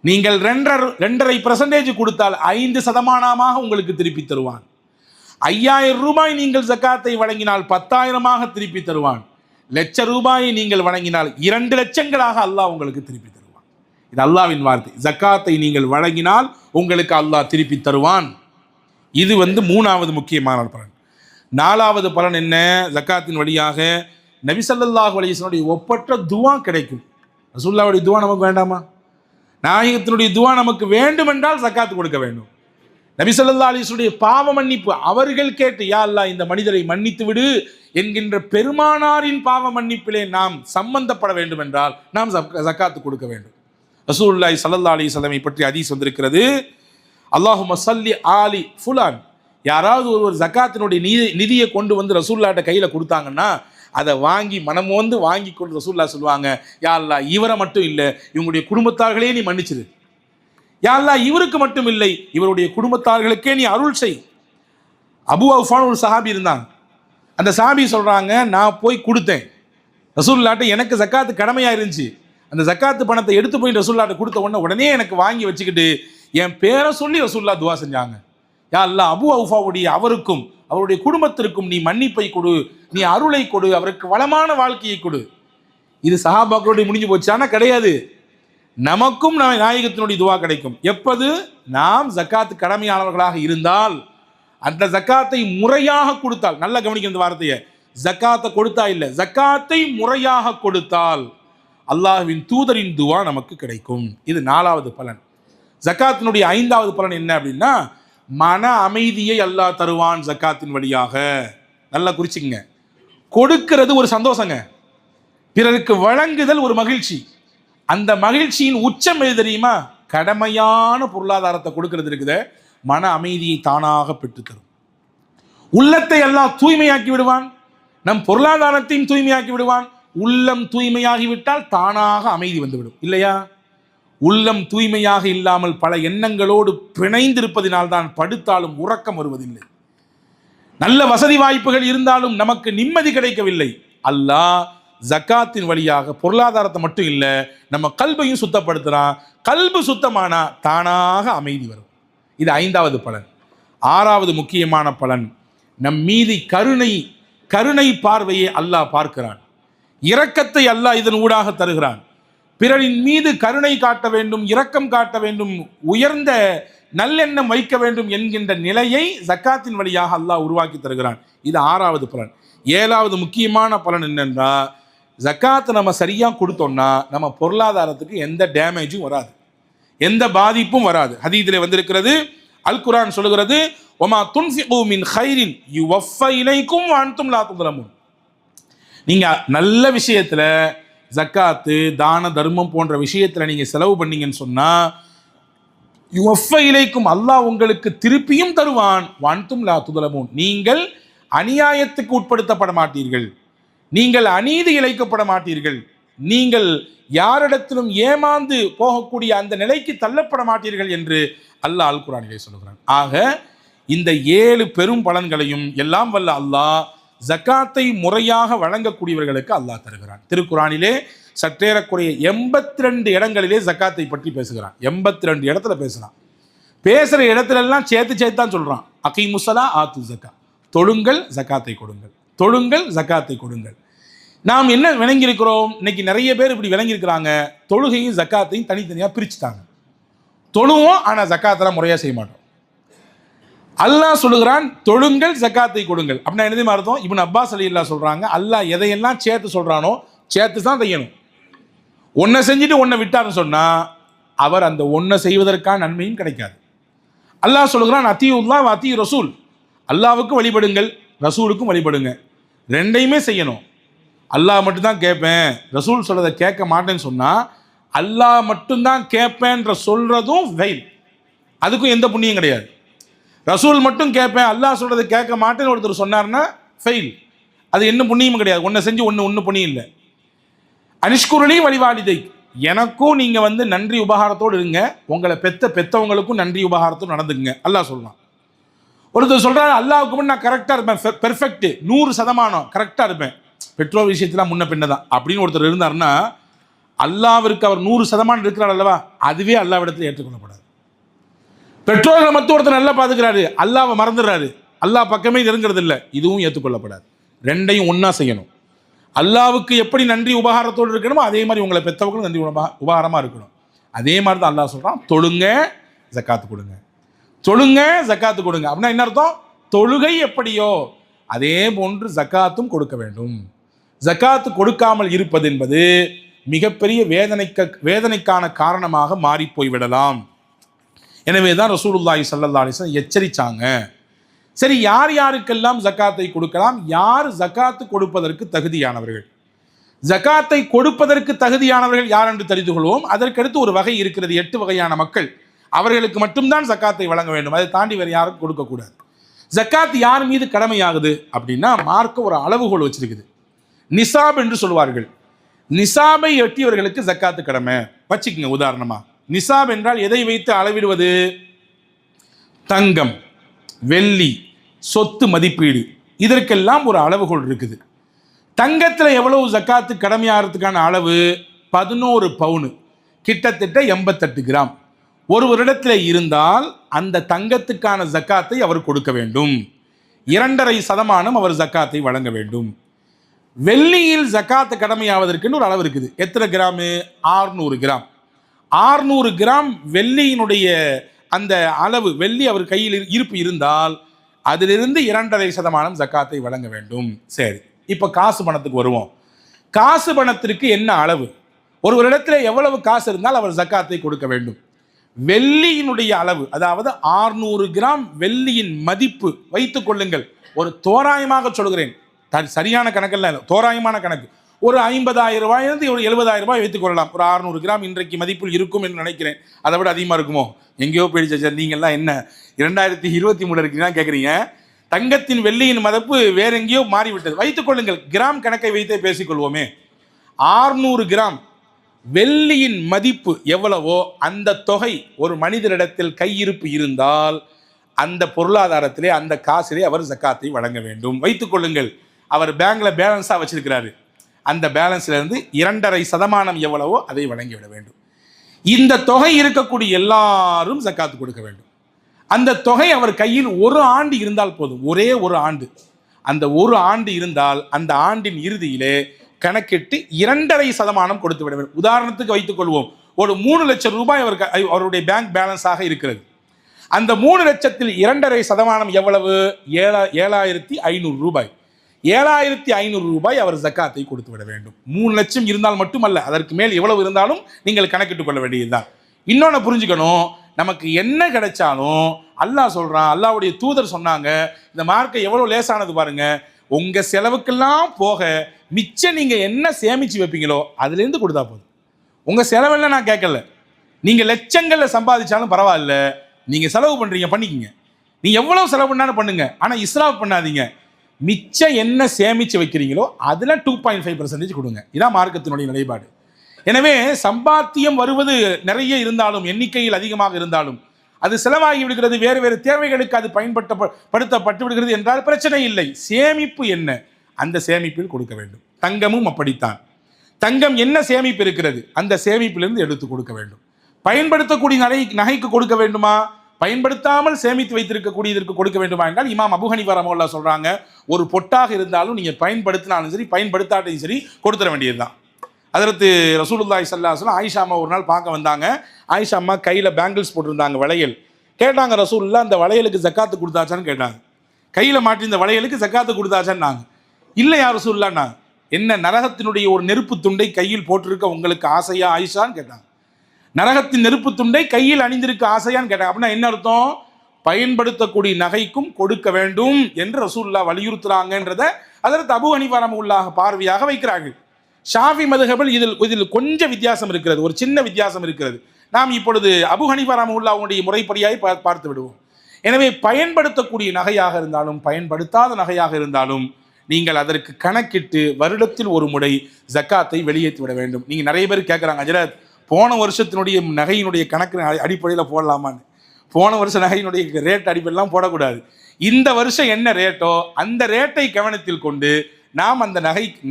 நீங்கள் 2.5% கொடுத்தால் 5% உங்களுக்கு திருப்பி தருவான். 5000 ரூபாய் நீங்கள் ஜக்காத்தை வழங்கினால் 10,000 திருப்பி தருவான். லட்ச ரூபாயை நீங்கள் வழங்கினால் 2 லட்சங்களாக அல்லாஹ் உங்களுக்கு திருப்பி தருவான். இது அல்லாவின் வார்த்தை. ஜக்காத்தை நீங்கள் வழங்கினால் உங்களுக்கு அல்லாஹ் திருப்பி தருவான். இது 3வது முக்கியமான பலன். 4வது பலன் என்ன? ஜக்காத்தின் வழியாக நபி ஸல்லல்லாஹு அலைஹி வஸல்லம் ஒப்பற்ற துவா கிடைக்கும். ரசூலுல்லாஹ்வுடைய துவா நமக்கு வேண்டாமா? நாயகத்தினுடைய துவா நமக்கு வேண்டும் என்றால் ஜக்காத்து கொடுக்க வேண்டும். நபி ஸல்லல்லாஹு அலைஹி வஸல்லம் பாவ மன்னிப்பு அவர்கள் கேட்டு, யா அல்லாஹ் இந்த மனிதரை மன்னித்து விடு என்கின்ற பெருமானாரின் பாவ மன்னிப்பிலே நாம் சம்பந்தப்பட வேண்டும் என்றால் நாம் ஜக்காத்து கொடுக்க வேண்டும். ரசூலுல்லாஹி ஸல்லல்லாஹு அலைஹி வஸல்லம் பற்றி ஹதீஸ் வந்திருக்கிறது, அல்லாஹும்ம ஸல்லி ஆலி ஃபுலான். யாராவது ஒரு ஜக்காத்தினுடைய நிதியை கொண்டு வந்து ரசூலுல்லாஹ்ட்ட கையில் கொடுத்தாங்கன்னா அதை வாங்கி மனம் வந்து வாங்கி கொண்டு ரசூலுல்லாஹ் சொல்லுவாங்க, யா அல்லாஹ் இவரை மட்டும் இல்லை இவங்களுடைய குடும்பத்தார்களே நீ மன்னிச்சிரு. யா அல்லாஹ் இவருக்கு மட்டும் இல்லை இவருடைய குடும்பத்தார்களுக்கே நீ அருள் செய். அபு அவுஃபான் ஒரு சஹாபி இருந்தாங்க. அந்த சஹாபி சொல்றாங்க, நான் போய் கொடுத்தேன் ரசூலுல்லாஹ்ட்ட, எனக்கு ஜக்காத்து கடமையாக இருந்துச்சு. அந்த ஜக்காத்து பணத்தை எடுத்து போய் ரசூலுல்லாஹ்ட்ட கொடுத்த உடனே எனக்கு வாங்கி வச்சுக்கிட்டு என் பேரை சொல்லி ரசூலுல்லாஹ் துவா செஞ்சாங்க. யா அல்லாஹ் அபு அவுஃபாவுடைய அவருக்கும் அவருடைய குடும்பத்திற்கும் நீ மன்னிப்பை கொடு, நீ அருளை கொடு, அவருக்கு வளமான வாழ்க்கையை கொடு. இது சஹாபாக்களுடைய முடிஞ்சு போச்சானா கிடையாது. நமக்கும் நாயகத்தினுடைய துவா கிடைக்கும். எப்போது நாம் ஜக்காத்து கடமையாளர்களாக இருந்தால், அந்த ஜக்காத்தை முறையாக கொடுத்தால், நல்லா கவனிக்க இந்த வார்த்தையை, ஜக்காத்தை கொடுத்தா இல்லை, ஜக்காத்தை முறையாக கொடுத்தால் அல்லாஹ்வின் தூதரின் துவா நமக்கு கிடைக்கும். இது 4வது பலன். ஜக்காத்தினுடைய 5வது பலன் என்ன அப்படின்னா, மன அமைதியை அல்லாஹ் தருவான் ஜக்காத்தின் வழியாக. நல்லா குறிச்சிங்க. கொடுக்கிறது ஒரு சந்தோஷங்க, பிறருக்கு வழங்குதல் ஒரு மகிழ்ச்சி. அந்த மகிழ்ச்சியின் உச்சம் எது தெரியுமா? கடமையான பொருளாதாரத்தை கொடுக்கிறது இருக்குது, மன அமைதியை தானாக பெற்றுத்தரும். உள்ளத்தை எல்லாம் தூய்மையாக்கி விடுவான், நம் பொருளாதாரத்தையும் தூய்மையாக்கி விடுவான். உள்ளம் தூய்மையாகிவிட்டால் தானாக அமைதி வந்துவிடும், இல்லையா? உள்ளம் தூய்மையாக இல்லாமல் பல எண்ணங்களோடு பிணைந்திருப்பதினால்தான் படுத்தாலும் உறக்கம் வருவதில்லை. நல்ல வசதி வாய்ப்புகள் இருந்தாலும் நமக்கு நிம்மதி கிடைக்கவில்லை. அல்லாஹ் ஜக்காத்தின் வழியாக பொருளாதாரத்தை மட்டும் இல்லை, நம்ம கல்பையும் சுத்தப்படுத்துறான். கல்பு சுத்தமானா தானாக அமைதி வரும். இது 5வது பலன். 6வது முக்கியமான பலன், நம் மீது கருணை பார்வையை அல்லாஹ் பார்க்கிறான். இரக்கத்தை அல்லாஹ் இதன் ஊடாக தருகிறான். பிறரின் மீது கருணை காட்ட வேண்டும், இரக்கம் காட்ட வேண்டும், உயர்ந்த நல்லெண்ணம் வைக்க வேண்டும் என்கின்ற நிலையை ஜக்காத்தின் வழியாக அல்லாஹ் உருவாக்கி தருகிறான். இது 6வது பலன். 7வது முக்கியமான பலன் என்னென்றா, ஜக்காத்தை நம்ம சரியாக கொடுத்தோம்னா நம்ம பொருளாதாரத்துக்கு எந்த டேமேஜும் வராது, எந்த பாதிப்பும் வராது. ஹதீஸிலே வந்திருக்கிறது, அல் குர்ஆன் சொல்லுகிறது, வமா துன்ஃபிகு மின் கைரின் யுவஃபா இலைக்கும் வ அன்தும் லா துظلمون. நீங்கள் நல்ல விஷயத்தில் ஜக்காத்து தான தர்மம் போன்ற விஷயத்தில் நீங்கள் செலவு பண்ணீங்கன்னு சொன்னால் யுவஃபா இலைக்கும் அல்லாஹ் உங்களுக்கு திருப்பியும் தருவான். வ அன்தும் லா துظلمون. நீங்கள் அநியாயத்துக்கு உட்படுத்தப்பட மாட்டீர்கள், நீங்கள் அநீதி இழைக்கப்பட மாட்டீர்கள், நீங்கள் யாரிடத்திலும் ஏமாந்து போகக்கூடிய அந்த நிலைக்கு தள்ளப்பட மாட்டீர்கள் என்று அல்லாஹ் அல் குர்ஆனிலே சொல்லுகிறான். ஆக இந்த 7 பெரும் பலன்களையும் எல்லாம் வல்ல அல்லாஹ் ஜக்காத்தை முறையாக வழங்கக்கூடியவர்களுக்கு அல்லாஹ் தருகிறான். திருக்குர்ஆனிலே சற்றேறக்குறைய 82 இடங்களிலே ஜக்காத்தை பற்றி பேசுகிறான். 82 இடத்துல பேசுகிறான். பேசுகிற இடத்துல எல்லாம் சேர்த்து தான் சொல்கிறான். அகீமுஸ்ஸலா ஆத்து ஜக்கா, தொழுங்கள் ஜக்காத்தை கொடுங்கள், தொழுங்கள் ஜக்காத்தை கொடுங்கள். நாம் என்ன விளங்கியிருக்கிறோம்? இன்னைக்கு நிறைய பேர் இப்படி விளங்கியிருக்கிறாங்க, தொழுகையும் ஜக்காத்தையும் தனித்தனியாக பிரிச்சுட்டாங்க. தொழுவோம், ஆனால் ஜக்காத்தெல்லாம் முறையாக செய்ய மாட்டோம். அல்லாஹ் சொல்லுகிறான், தொழுங்கள் ஜக்காத்தை கொடுங்கள். அப்படின்னா என்னது அர்த்தம்? இப்னு அப்பாஸ் ரலியல்லாஹு சொல்கிறாங்க, அல்லாஹ் எதையெல்லாம் சேர்த்து சொல்கிறானோ சேர்த்து தான் செய்யணும். ஒன்றை செஞ்சுட்டு ஒன்றை விட்டாருன்னு சொன்னால் அவர் அந்த ஒன்றை செய்வதற்கான நன்மையும் கிடைக்காது. அல்லாஹ் சொல்லுகிறான், அத்தியுல்லாஹ் அத்தி ரசூல், அல்லாஹ்வுக்கு வழிபடுங்கள், ரசூலுக்கும் வழிபடுங்க. ரெண்டையுமே செய்யணும். அல்லாஹ் மட்டும்தான் கேட்பேன், ரசூல் சொல்றதை கேட்க மாட்டேன்னு சொன்னால் அல்லாஹ் மட்டும்தான் கேட்பேன்ற சொல்றதும் ஃபெயில், அதுக்கும் எந்த புண்ணியம் கிடையாது. ரசூல் மட்டும் கேட்பேன், அல்லாஹ் சொல்றதை கேட்க மாட்டேன்னு ஒருத்தர் சொன்னார்னா ஃபெயில், அது என்ன புண்ணியமும் கிடையாது. ஒன்றை செஞ்சு ஒன்று புண்ணியம் இல்லை. அனிஷ்குருளி வழிவாளிதை, எனக்கும் நீங்கள் நன்றி உபகாரத்தோடு இருங்க, உங்களை பெற்றவங்களுக்கும் நன்றி உபகாரத்தோடு நடந்துக்குங்க அல்லாஹ் சொல்லலாம். ஒருத்தர் சொல்கிறாரு, அல்லாஹ்வுக்கு முன் நான் கரெக்டாக இருப்பேன், பெர்ஃபெக்ட் 100% கரெக்டாக இருப்பேன், பெற்றோர் விஷயத்தில் முன்ன பின்ன தான் அப்படின்னு ஒருத்தர் இருந்தாருன்னா அல்லாஹ்விற்கு அவர் 100% இருக்கிறார் அல்லவா, அதுவே அல்லாஹ்விடத்தில் ஏற்றுக்கொள்ளப்படாது. பெற்றோர்களை மட்டும் ஒருத்தர் நல்லா பார்த்துக்கிறாரு, அல்லாஹ்வை மறந்துடுறாரு, அல்லாஹ் பக்கமே நெருங்கிறது இல்லை, இதுவும் ஏற்றுக்கொள்ளப்படாது. ரெண்டையும் ஒன்றா செய்யணும். அல்லாஹ்வுக்கு எப்படி நன்றி உபகாரத்தோடு இருக்கணுமோ அதே மாதிரி உங்களை பெற்றவங்களும் நன்றி உபகாரமாக இருக்கணும். அதே மாதிரி தான் அல்லாஹ் சொல்கிறான், தொழுங்க ஜக்காத்து கொடுங்க, தொழுங்க ஜக்காத்து கொடுங்க. அப்படின்னா என்ன அர்த்தம்? தொழுகை எப்படியோ அதே போன்று ஜக்காத்தும் கொடுக்க வேண்டும். ஜக்காத்து கொடுக்காமல் இருப்பது என்பது மிகப்பெரிய வேதனைக்கான காரணமாக மாறி போய்விடலாம். எனவே தான் ரசூலுல்லாஹி ஸல்லல்லாஹு அலைஹி வஸல்லம் எச்சரிச்சாங்க. சரி, யார் யாருக்கெல்லாம் ஜக்காத்தை கொடுக்கலாம், யார் ஜக்காத்து கொடுப்பதற்கு தகுதியானவர்கள்? ஜக்காத்தை கொடுப்பதற்கு தகுதியானவர்கள் யார் என்று தெரிந்து கொள்வோம். அதற்கடுத்து ஒரு வகை இருக்கிறது, 8 வகையான மக்கள், அவர்களுக்கு மட்டும்தான் ஜக்காத்தை வழங்க வேண்டும், அதை தாண்டி வேறு யாரும் கொடுக்கக்கூடாது. ஜக்காத் யார் மீது கடமையாகுது அப்படின்னா, மார்க்க ஒரு அளவுகோல் வச்சிருக்குது, நிசாப் என்று சொல்வார்கள். நிசாபை எட்டியவர்களுக்கு ஜக்காத்து கடமை. வச்சுக்கோங்க, உதாரணமா நிசாப் என்றால் எதை வைத்து அளவிடுவது? தங்கம், வெள்ளி, சொத்து மதிப்பீடு, இதற்கெல்லாம் ஒரு அளவுகோல் இருக்குது. தங்கத்தில் எவ்வளவு ஜக்காத்து கடமையாகிறதுக்கான அளவு? 11 பவுனு, கிட்டத்தட்ட 88 கிராம். ஒரு வருடத்தில் இருந்தால் அந்த தங்கத்துக்கான ஜக்காத்தை அவர் கொடுக்க வேண்டும். 2.5% அவர் ஜக்காத்தை வழங்க வேண்டும். வெள்ளியில் ஜக்காத்து கடமையாவதற்குன்னு ஒரு அளவு இருக்குது. எத்தனை கிராமு? 600 கிராம். 600 கிராம் வெள்ளியினுடைய அந்த அளவு, வெள்ளி அவர் கையில் இருப்பு இருந்தால் அதிலிருந்து 2.5% ஜக்காத்தை வழங்க வேண்டும். சரி, இப்போ காசு பணத்துக்கு வருவோம். காசு பணத்திற்கு என்ன அளவு? ஒரு இடத்துல எவ்வளவு காசு இருந்தால் அவர் ஜக்காத்தை கொடுக்க வேண்டும்? வெள்ளியினுடைய அளவு, அதாவது 600 கிராம் வெள்ளியின் மதிப்பு வைத்துக் கொள்ளுங்கள். ஒரு தோராயமாக சொல்கிறேன், சரியான கணக்கில் இல்லை, தோராயமான கணக்கு. ஒரு 50,000 ரூபாயிலிருந்து ஒரு 70,000 ரூபாய் வைத்துக் கொள்ளலாம். ஒரு 600 கிராம் இன்றைக்கு மதிப்பில் இருக்கும் என்று நினைக்கிறேன். அதை விட அதிகமாக இருக்குமோ? எங்கேயோ போயிடுச்சு. நீங்கள்லாம் என்ன 2023 இருக்கீங்கன்னா கேட்குறீங்க. தங்கத்தின் வெள்ளியின் மதிப்பு வேற எங்கேயோ மாறிவிட்டது. வைத்துக் கொள்ளுங்கள், கிராம் கணக்கை வைத்தே பேசிக்கொள்வோமே. 600 கிராம் வெள்ளியின் மதிப்பு எவ்வளவோ அந்த தொகை ஒரு மனிதரிடத்தில் கையிருப்பு இருந்தால் அந்த பொருளாதாரத்திலே, அந்த காசிலே அவர் ஜக்காத்தை வழங்க வேண்டும். வைத்துக் கொள்ளுங்கள், அவர் பேங்க்ல பேலன்ஸாக வச்சிருக்கிறாரு, அந்த பேலன்ஸ்ல இருந்து 2.5% எவ்வளவோ அதை வழங்கிவிட வேண்டும். இந்த தொகை இருக்கக்கூடிய எல்லாரும் ஜக்காத்து கொடுக்க வேண்டும். அந்த தொகை அவர் கையில் ஒரு ஆண்டு இருந்தால் போதும், ஒரே ஒரு ஆண்டு. அந்த ஒரு ஆண்டு இருந்தால் அந்த ஆண்டின் இறுதியிலே கணக்கிட்டு 2.5% கொடுத்து விட வேண்டும். உதாரணத்துக்கு வைத்துக் கொள்வோம், ஒரு 3 லட்சம் ரூபாய் அவருடைய பேங்க் பேலன்ஸாக இருக்கிறது. அந்த 3 லட்சத்தில் 2.5% எவ்வளவு? 7,500 ரூபாய். 7,500 ரூபாய் அவர் ஜக்காத்தை கொடுத்து விட வேண்டும். 3 லட்சம் இருந்தால் மட்டுமல்ல, அதற்கு மேல் எவ்வளவு இருந்தாலும் நீங்கள் கணக்கிட்டுக் கொள்ள வேண்டியதுதான். இன்னொன்று புரிஞ்சுக்கணும், நமக்கு என்ன கிடைச்சாலும் அல்லாஹ் சொல்றான், அல்லாஹ்வுடைய தூதர் சொன்னாங்க, இந்த மார்க்கை எவ்வளவு லேசானது பாருங்க. உங்க செலவுக்கெல்லாம் போக மிச்சம் நீங்க என்ன சேமிச்சு வைப்பீங்களோ அதுலேருந்து கொடுத்தா போதும். உங்க செலவெல்லாம் நான் கேட்கல, நீங்க லட்சங்கள்ல சம்பாதிச்சாலும் பரவாயில்ல, நீங்க செலவு பண்றீங்க பண்ணிக்கங்க, நீங்க எவ்வளவு செலவு பண்ணாலும் பண்ணுங்க, ஆனா இஸ்ராஃப் பண்ணாதீங்க. மிச்சம் என்ன சேமிச்சு வைக்கிறீங்களோ அதுல 2.5% கொடுங்க. இதான் மார்க்கத்தினுடைய நிலைப்பாடு. எனவே சம்பாத்தியம் வருவது நிறைய இருந்தாலும், எண்ணிக்கையில் அதிகமாக இருந்தாலும், அது செலவாகி விடுகிறது, வேறு வேறு தேவைகளுக்கு அது பயன்படுத்தப்பட்டு விடுகிறது என்றால் பிரச்சனை இல்லை. சேமிப்பு என்ன? அந்த சேமிப்பில் கொடுக்க வேண்டும். தங்கமும் அப்படித்தான். தங்கம் என்ன சேமிப்பு இருக்கிறது, அந்த சேமிப்பிலிருந்து எடுத்து கொடுக்க வேண்டும். பயன்படுத்தக்கூடிய நகைக்கு கொடுக்க வேண்டுமா? பயன்படுத்தாமல் சேமித்து வைத்திருக்கக்கூடியதற்கு கொடுக்க வேண்டுமா என்றால், இமாம் அபூ ஹனீஃபா ரஹ்மத்துல்லாஹி சொல்றாங்க, ஒரு பொட்டாக இருந்தாலும் நீங்க பயன்படுத்தினாலும் சரி பயன்படுத்தாட்டையும் சரி கொடுத்துட வேண்டியதுதான். அதற்கு ரசூலுல்லாஹி ஸல்லல்லாஹு அலைஹி வஸல்லம் ஆயிஷா அம்மா ஒரு நாள் பார்க்க வந்தாங்க. ஆயிஷா அம்மா கையில் பேங்கிள்ஸ் போட்டிருந்தாங்க, வளையல். கேட்டாங்க, ரசூலுல்லாஹ் அந்த வளையலுக்கு ஜக்காத்து கொடுத்தாச்சான்னு கேட்டாங்க. கையில் மாட்டி இந்த வளையலுக்கு ஜக்காத்து கொடுத்தாச்சான்னாங்க. இல்லை யா ரசூலுல்லாஹ், என்ன நரகத்தினுடைய ஒரு நெருப்பு துண்டை கையில் போட்டிருக்க உங்களுக்கு ஆசையா ஆயிஷான்னு கேட்டாங்க. நரகத்தின் நெருப்பு துண்டை கையில் அணிந்திருக்க ஆசையான்னு கேட்டாங்க. அப்படின்னா என்ன அர்த்தம்? பயன்படுத்தக்கூடிய நகைக்கும் கொடுக்க வேண்டும் என்று ரசூலுல்லாஹ் வலியுறுத்துறாங்கன்றதை அதற்கு அபூ ஹனீஃபா ரஹ்மத்துல்லாஹி பார்வையாக வைக்கிறார்கள். ஷாஃபி மதுஹபில் இதில் கொஞ்சம் வித்தியாசம் இருக்கிறது, ஒரு சின்ன வித்தியாசம் இருக்கிறது. நாம் இப்பொழுது அபூ ஹனீஃபா ரஹ்மத்துல்லாஹுடைய முறைப்படியாய் பார்த்து விடுவோம். எனவே பயன்படுத்தக்கூடிய நகையாக இருந்தாலும் பயன்படுத்தாத நகையாக இருந்தாலும் நீங்கள் அதற்கு கணக்கிட்டு வருடத்தில் ஒரு முறை ஜக்காத்தை வெளியேற்றி விட வேண்டும். நீங்கள் நிறைய பேர் கேட்குறாங்க, ஹஜ்ரத் போன வருஷத்தினுடைய நகையினுடைய கணக்கு அடிப்படையில் போடலாமான்னு. போன வருஷம் நகையினுடைய ரேட் அடிப்படையெல்லாம் போடக்கூடாது. இந்த வருஷம் என்ன ரேட்டோ அந்த ரேட்டை கவனத்தில் கொண்டு நாம் அந்த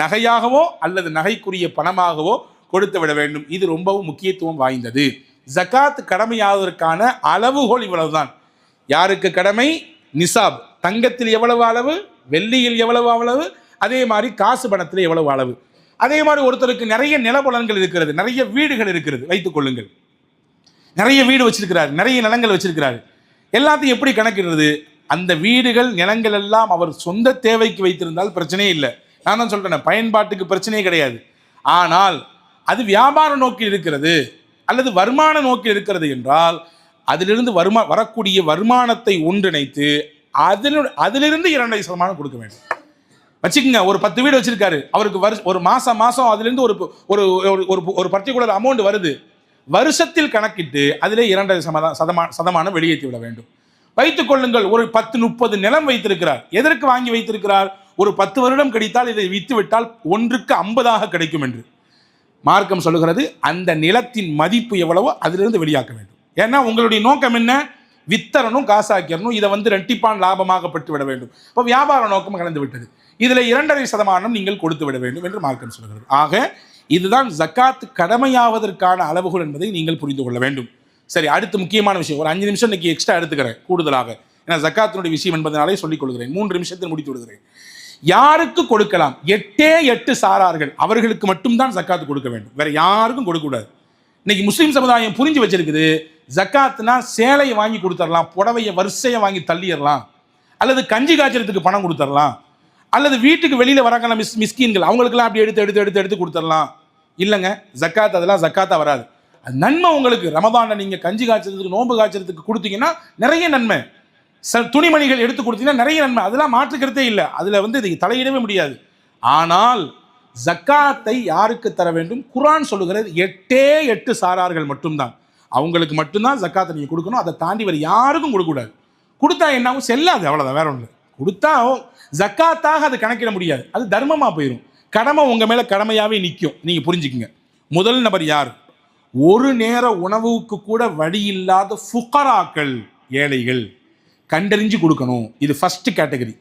நகையாகவோ அல்லது நகைக்குரிய பணமாகவோ கொடுத்து விட வேண்டும். இது ரொம்பவும் முக்கியத்துவம் வாய்ந்தது. ஜக்காத் கடமையாவதற்கான அளவுகோல் இவ்வளவுதான். யாருக்கு கடமை? நிசாப், தங்கத்தில் எவ்வளவு அளவு, வெள்ளியில் எவ்வளவு அளவு, அதே மாதிரி காசு பணத்தில் எவ்வளவு அளவு. அதே மாதிரி ஒருத்தருக்கு நிறைய நிலபலன்கள் இருக்கிறது, நிறைய வீடுகள் இருக்கிறது வைத்துக் கொள்ளுங்கள். நிறைய வீடு வச்சிருக்கிறார், நிறைய நிலங்கள் வச்சிருக்கிறார். எல்லாத்தையும் எப்படி கணக்கிடுறது? அந்த வீடுகள் நிலங்கள் எல்லாம் அவர் சொந்த தேவைக்கு வைத்திருந்தால் பிரச்சனையே இல்லை. நான் தான் சொல்றேன், பயன்பாட்டுக்கு பிரச்சனையே கிடையாது. ஆனால் அது வியாபார நோக்கில் இருக்கிறது அல்லது வருமான நோக்கில் இருக்கிறது என்றால் அதிலிருந்து வரக்கூடிய வருமானத்தை ஒன்றிணைத்து அதிலிருந்து 2% கொடுக்க வேண்டும். வச்சுக்கோங்க, ஒரு 10 வீடு வச்சிருக்காரு, அவருக்கு ஒரு மாசம் அதிலிருந்து ஒரு பர்டிகுலர் அமௌண்ட் வருது. வருஷத்தில் கணக்கிட்டு அதிலே 2% வெளியேற்றி விட வேண்டும். வைத்துக் கொள்ளுங்கள், ஒரு 10-30 நிலம் வைத்திருக்கிறார். எதற்கு வாங்கி வைத்திருக்கிறார்? ஒரு 10 வருடம் கழித்தால் இதை வித்து விட்டால் 1க்கு 50 கிடைக்கும் என்று மார்க்கம் சொல்லுகிறது. அந்த நிலத்தின் மதிப்பு எவ்வளவோ அதிலிருந்து வெளியாக்க வேண்டும். ஏன்னா உங்களுடைய நோக்கம் என்ன? வித்தரணும், காசாக்கிறணும், இதை ரெட்டிப்பான் லாபமாக பெற்று விட வேண்டும். இப்போ வியாபார நோக்கம் கலந்து விட்டது. இதில் 2.5% நீங்கள் கொடுத்து விட வேண்டும் என்று மார்க்கம் சொல்கிறது. ஆக இதுதான் ஜக்காத் கடமையாவதற்கான அளவுகள் என்பதை நீங்கள் புரிந்து கொள்ள வேண்டும். சரி, அடுத்து முக்கியமான விஷயம், ஒரு 5 நிமிஷம் இன்னைக்கு எக்ஸ்ட்ரா எடுத்துக்கிறேன் கூடுதலாக, ஏன்னா ஜக்காத்தினுடைய விஷயம் என்பதனாலே சொல்லிக் கொள்கிறேன். 3 நிமிஷத்தில் முடித்து விடுகிறேன். யாருக்கு கொடுக்கலாம்? 8 சாரார்கள், அவர்களுக்கு மட்டும்தான் ஜக்காத்து கொடுக்க வேண்டும், வேற யாருக்கும் கொடுக்கக்கூடாது. இன்னைக்கு முஸ்லீம் சமுதாயம் புரிஞ்சு வச்சிருக்குது, ஜக்காத்னா சேலையை வாங்கி கொடுத்துடலாம், புடவையை வரிசையை வாங்கி தள்ளிடலாம், அல்லது கஞ்சி காய்ச்சறதுக்கு பணம் கொடுத்துடலாம், அல்லது வீட்டுக்கு வெளியில் வராங்க மிஸ்கீன்கள் அவங்களுக்கெல்லாம் அப்படி எடுத்து கொடுத்துடலாம். இல்லைங்க, ஜக்காத் அதெல்லாம் ஜக்காத்தா வராது. அது நன்மை உங்களுக்கு. ரமதானில் நீங்கள் கஞ்சி காய்ச்சறதுக்கு, நோன்பு காய்ச்சறதுக்கு கொடுத்தீங்கன்னா நிறைய நன்மை. துணிமணிகள் எடுத்து கொடுத்தீங்கன்னா நிறைய நன்மை, அதெல்லாம் மாற்றுக்கிறதே இல்லை. அதில் இது தலையிடவே முடியாது. ஆனால் ஜக்காத்தை யாருக்கு தர வேண்டும்? குர்ஆன் சொல்லுகிறது 8 சாரார்கள் மட்டும்தான், அவங்களுக்கு மட்டும்தான் ஜக்காத்தை நீங்கள் கொடுக்கணும். அதை தாண்டி வேறு யாருக்கும் கொடுக்கக்கூடாது. கொடுத்தா என்னாகும்? செல்லாது, அவ்வளோதான், வேற ஒன்று. கொடுத்தா ஜக்காத்தாக அது கணக்கிட முடியாது, அது தர்மமாக போயிடும். கடமை உங்கள் மேலே கடமையாகவே நிற்கும். நீங்கள் புரிஞ்சுக்குங்க. முதல் நபர் யார்? ஒரு நேர உணவுக்கு கூட வழி இல்லாத ஃபுகராக்கள், ஏழைகள், கண்டறிஞ்சு கொடுக்கணும். இது ஃபர்ஸ்ட் கேட்டகரி.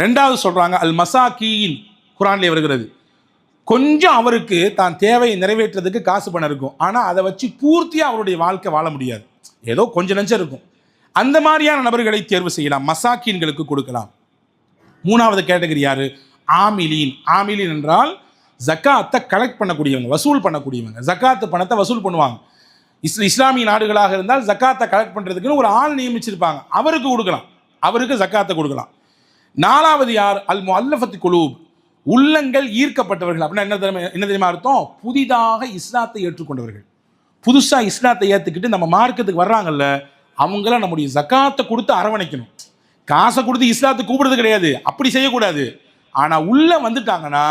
ரெண்டாவது சொல்கிறாங்க அல் மசாக்கீன், குர்ஆன்லே வருகிறது. கொஞ்சம் அவருக்கு தான் தேவையை நிறைவேற்றுறதுக்கு காசு பணம் இருக்கும், ஆனால் அதை வச்சு பூர்த்தியாக அவருடைய வாழ்க்கை வாழ முடியாது, ஏதோ கொஞ்சம் நஞ்சம் இருக்கும். அந்த மாதிரியான நபர்களை தேர்வு செய்யலாம், மசாக்கீன்களுக்கு கொடுக்கலாம். மூணாவது கேட்டகரி யாரு? ஆமிலீன். ஆமிலீன் என்றால் ஜக்காத்தை கலெக்ட் பண்ணக்கூடியவங்க, வசூல் பண்ணக்கூடியவங்க. ஜக்காத்து பணத்தை வசூல் பண்ணுவாங்க. இஸ்லாமிய நாடுகளாக இருந்தால் ஜக்காத்தை கலெக்ட் பண்ணுறதுக்குன்னு ஒரு ஆள் நியமிச்சிருப்பாங்க, அவருக்கு கொடுக்கலாம், அவருக்கு ஜக்காத்தை கொடுக்கலாம். நாலாவது யார்? அல் முஅல்லஃபத்து குலூப், உள்ளங்கள் ஈர்க்கப்பட்டவர்கள். அப்படின்னா என்ன தெரியுமா அர்த்தம்? புதிதாக இஸ்லாத்தை ஏற்றுக்கொண்டவர்கள், புதுசாக இஸ்லாத்தை ஏற்றுக்கிட்டு நம்ம மார்க்கத்துக்கு வர்றாங்கல்ல, அவங்கள நம்முடைய ஜக்காத்தை கொடுத்து அரவணைக்கணும். காசை கொடுத்து இஸ்லாத்தை கூப்பிடுறது கிடையாது, அப்படி செய்யக்கூடாது. ஆனால் உள்ளே வந்துட்டாங்கன்னா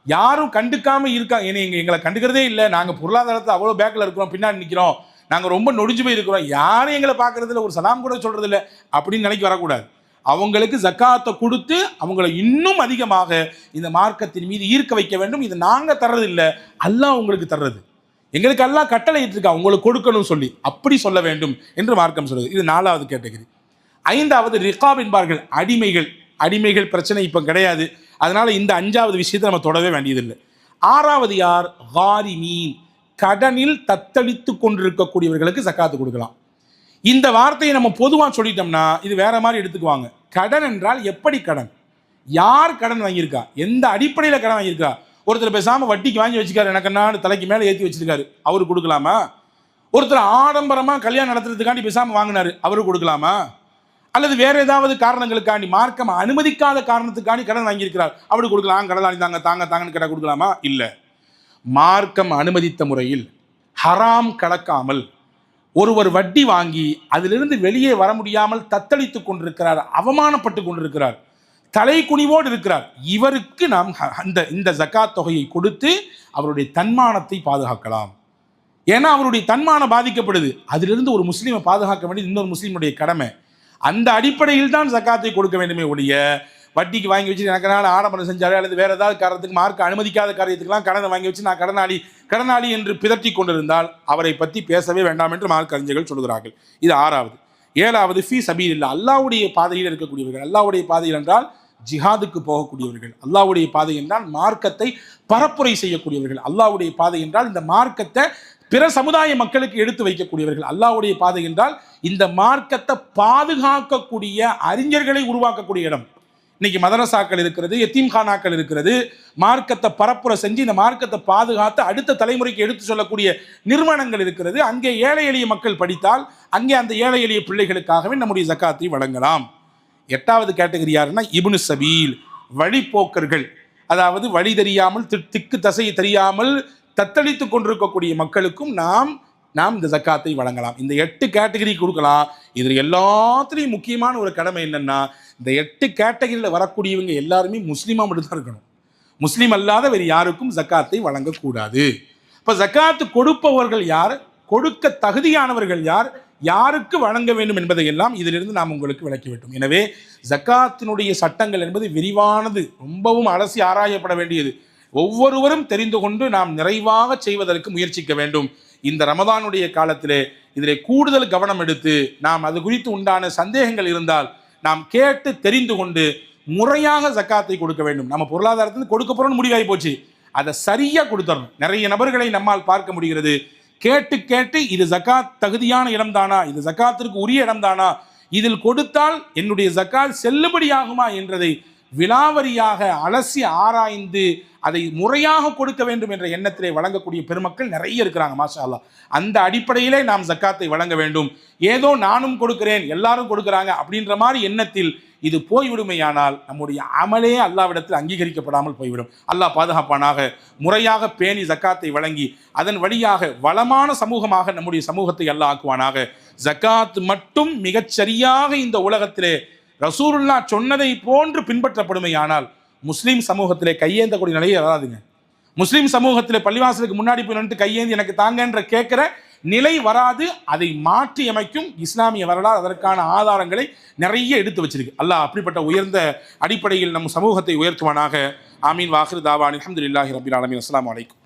யாரும் கண்டுக்காமல் இருக்காங்க, எங்களை கண்டுக்கிறதே இல்லை, நாங்கள் பொருளாதாரத்தில் அவ்வளோ பேக்கில் இருக்கிறோம், பின்னாடி நிற்கிறோம், நாங்கள் ரொம்ப நொடிஞ்சு போய் இருக்கிறோம், யாரும் எங்களை பார்க்குறதில்ல, ஒரு சலாம் கூட சொல்கிறதில்ல அப்படின்னு நினைக்க வரக்கூடாது. அவங்களுக்கு ஜக்காத்தை கொடுத்து அவங்கள இன்னும் அதிகமாக இந்த மார்க்கத்தின் மீது ஈர்க்க வைக்க வேண்டும். இது நாங்கள் தர்றது இல்லை, அல்லாஹ் உங்களுக்கு தர்றது, எங்களுக்கு அல்லாஹ் கட்டளை இட்டிருக்கா உங்களுக்கு கொடுக்கணும்னு சொல்லி, அப்படி சொல்ல வேண்டும் என்று மார்க்கம் சொல்லுது. இது நாலாவது கேட்டகரி. ஐந்தாவது ரிகாப் என்பார்கள், அடிமைகள். அடிமைகள் பிரச்சனை இப்போ கிடையாது, அதனால இந்த அஞ்சாவது விஷயத்தை நம்ம தொடவே வேண்டியதில்லை. ஆறாவது யார்? காரிமீன், கடனில் தத்தளித்து கொண்டிருக்கக்கூடியவர்களுக்கு ஜக்காத்து கொடுக்கலாம். இந்த வார்த்தையை நம்ம பொதுவாக சொல்லிட்டோம்னா இது வேற மாதிரி எடுத்துக்குவாங்க. கடன் என்றால் எப்படி கடன்? யார் கடன் வாங்கியிருக்கா? எந்த அடிப்படையில் கடன் வாங்கியிருக்கா? ஒருத்தர் பேசாமல் வட்டிக்கு வாங்கி வச்சுக்காரு, எனக்கு நான் தலைக்கு மேலே ஏற்றி வச்சிருக்காரு, அவருக்கு கொடுக்கலாமா? ஒருத்தர் ஆடம்பரமாக கல்யாணம் நடத்துறதுக்காண்டி பேசாமல் வாங்கினாரு, அவருக்கு கொடுக்கலாமா? அல்லது வேற ஏதாவது காரணங்களுக்காண்டி, மார்க்கம் அனுமதிக்காத காரணத்துக்காண்டி கடன் வாங்கியிருக்கிறார், அவருக்கு கொடுக்கலாம். கடனாளி தாங்கன்னு கேட்டால் கொடுக்கலாமா? இல்லை. மார்க்கம் அனுமதித்த முறையில் ஹராம் கலக்காமல் ஒருவர் வட்டி வாங்கி அதிலிருந்து வெளியே வர முடியாமல் தத்தளித்து கொண்டிருக்கிறார், அவமானப்பட்டு கொண்டிருக்கிறார், தலை குனிவோடு இருக்கிறார், இவருக்கு நாம் இந்த ஜக்காத் தொகையை கொடுத்து அவருடைய தன்மானத்தை பாதுகாக்கலாம். ஏன்னா அவருடைய தன்மானம் பாதிக்கப்படுது, அதிலிருந்து ஒரு முஸ்லீமை பாதுகாக்க வேண்டியது இன்னொரு முஸ்லீமுடைய கடமை. அந்த அடிப்படையில் தான் ஜக்காத்தை கொடுக்க வேண்டுமே ஒழிய வட்டிக்கு வாங்கி வச்சு எனக்கு நாள் ஆடம்பரம் செஞ்சாரு அல்லது வேற ஏதாவது காரணத்துக்கு மார்க்க அனுமதிக்காத காரியத்துக்கெல்லாம் கடனை வாங்கி வச்சு நான் கடனாளி என்று பிதற்றி கொண்டிருந்தால் அவரை பற்றி பேசவே வேண்டாம் என்று மார்க்க அறிஞர்கள் சொல்கிறார்கள். இது ஆறாவது. ஏழாவது ஃபீ சபீலில்லாஹ், அல்லாஹ்வுடைய பாதையில் இருக்கக்கூடியவர்கள். அல்லாஹ்வுடைய பாதையில் என்றால் ஜிஹாதுக்கு போகக்கூடியவர்கள். அல்லாஹ்வுடைய பாதை என்றால் மார்க்கத்தை பரப்புரை செய்யக்கூடியவர்கள். அல்லாஹ்வுடைய பாதை என்றால் இந்த மார்க்கத்தை பிற சமுதாய மக்களுக்கு எடுத்து வைக்கக்கூடியவர்கள். அல்லாஹ்வுடைய பாதை என்றால் இந்த மார்க்கத்தை பாதுகாக்கக்கூடிய அறிஞர்களை உருவாக்கக்கூடிய இடம். இன்னைக்கு மதரசாக்கள் இருக்கிறது, எத்தீம்கானாக்கள் இருக்கிறது, மார்க்கத்தை பரப்புரை செஞ்சு இந்த மார்க்கத்தை பாதுகாத்து அடுத்த தலைமுறைக்கு எடுத்து சொல்லக்கூடிய நிறுவனங்கள் இருக்கிறது. அங்கே ஏழை எளிய மக்கள் படித்தால் அங்கே அந்த ஏழை எளிய பிள்ளைகளுக்காகவே நம்முடைய ஜக்காத்தை வழங்கலாம். எட்டாவது கேட்டகரி யாருன்னா இப்னு சபீல், வழிப்போக்கர்கள். அதாவது வழி தெரியாமல் திக்கு தசை தெரியாமல் தத்தளித்து கொண்டிருக்கக்கூடிய மக்களுக்கும் நாம் நாம் இந்த ஜக்காத்தை வழங்கலாம். இந்த 8 கேட்டகரி கொடுக்கலாம். இதில் எல்லாத்துலேயும் முக்கியமான ஒரு கடமை என்னென்னா, இந்த 8 கேட்டகரியில் வரக்கூடியவங்க எல்லாருமே முஸ்லீமாக மட்டும்தான் இருக்கணும். முஸ்லீம் அல்லாத வேறு யாருக்கும் ஜக்காத்தை வழங்கக்கூடாது. இப்போ ஜக்காத்து கொடுப்பவர்கள் யார், கொடுக்க தகுதியானவர்கள் யார், யாருக்கு வழங்க வேண்டும் என்பதை எல்லாம் இதிலிருந்து நாம் உங்களுக்கு விளக்கி விட்டோம். எனவே ஜக்காத்தினுடைய சட்டங்கள் என்பது விரிவானது, ரொம்பவும் அலசி ஆராயப்பட வேண்டியது. ஒவ்வொருவரும் தெரிந்து கொண்டு நாம் நிறைவாக செய்வதற்கு முயற்சிக்க வேண்டும். இந்த ரமதானுடைய காலத்திலே இதில் கூடுதல் கவனம் எடுத்து நாம் அது குறித்து உண்டான சந்தேகங்கள் இருந்தால் நாம் கேட்டு தெரிந்து கொண்டு முறையாக ஜக்காத்தை கொடுக்க வேண்டும். நம்ம பொருளாதாரத்தில் கொடுக்க போகிறோம்னு முடிவாகி போச்சு, அதை சரியாக கொடுத்துடணும். நிறைய நபர்களை நம்மால் பார்க்க முடிகிறது. கேட்டு கேட்டு இது ஜக்காத் தகுதியான இடம்தானா, இது ஜக்காத்திற்கு உரிய இடம்தானா, இதில் கொடுத்தால் என்னுடைய ஜக்காத் செல்லுபடியாகுமா என்றதை விலாவரியாக அலசி ஆராய்ந்து அதை முறையாக கொடுக்க வேண்டும் என்ற எண்ணத்திலே வழங்கக்கூடிய பெருமக்கள் நிறைய இருக்கிறாங்க. மாஷா அல்லாஹ். அந்த அடிப்படையிலே நாம் ஜக்காத்தை வழங்க வேண்டும். ஏதோ நானும் கொடுக்கிறேன் எல்லாரும் கொடுக்குறாங்க அப்படின்ற மாதிரி எண்ணத்தில் இது போய்விடுமையானால் நம்முடைய அமலே அல்லாவிடத்தில் அங்கீகரிக்கப்படாமல் போய்விடும். அல்லாஹ் பாதுகாப்பானாக. முறையாக பேணி ஜக்காத்தை வழங்கி அதன் வழியாக வளமான சமூகமாக நம்முடைய சமூகத்தை அல்லாஹ் ஆக்குவானாக. ஜக்காத் மட்டும் மிகச்சரியாக இந்த உலகத்திலே ரசூலுல்லாஹ் சொன்னதை போன்று பின்பற்றப்படுமையானால் முஸ்லீம் சமூகத்திலே கையேந்தக்கூடிய நிலையை வராதுங்க. முஸ்லீம் சமூகத்திலே பள்ளிவாசலுக்கு முன்னாடி போய் நின்று கையேந்தி எனக்கு தாங்கன்ற கேட்குற நிலை வராது. அதை மாற்றி அமைக்கும் இஸ்லாமிய வரலாறு அதற்கான ஆதாரங்களை நிறைய எடுத்து வச்சிருக்கு. அல்லாஹ் அப்படிப்பட்ட உயர்ந்த அடிப்படையில் நம் சமூகத்தை உயர்த்துவானாக. ஆமீன். வாஹிர் தாவான் அல்ஹம்துலில்லாஹி ரப்பில் ஆலமீன். அஸ்ஸலாமு அலைக்கும்.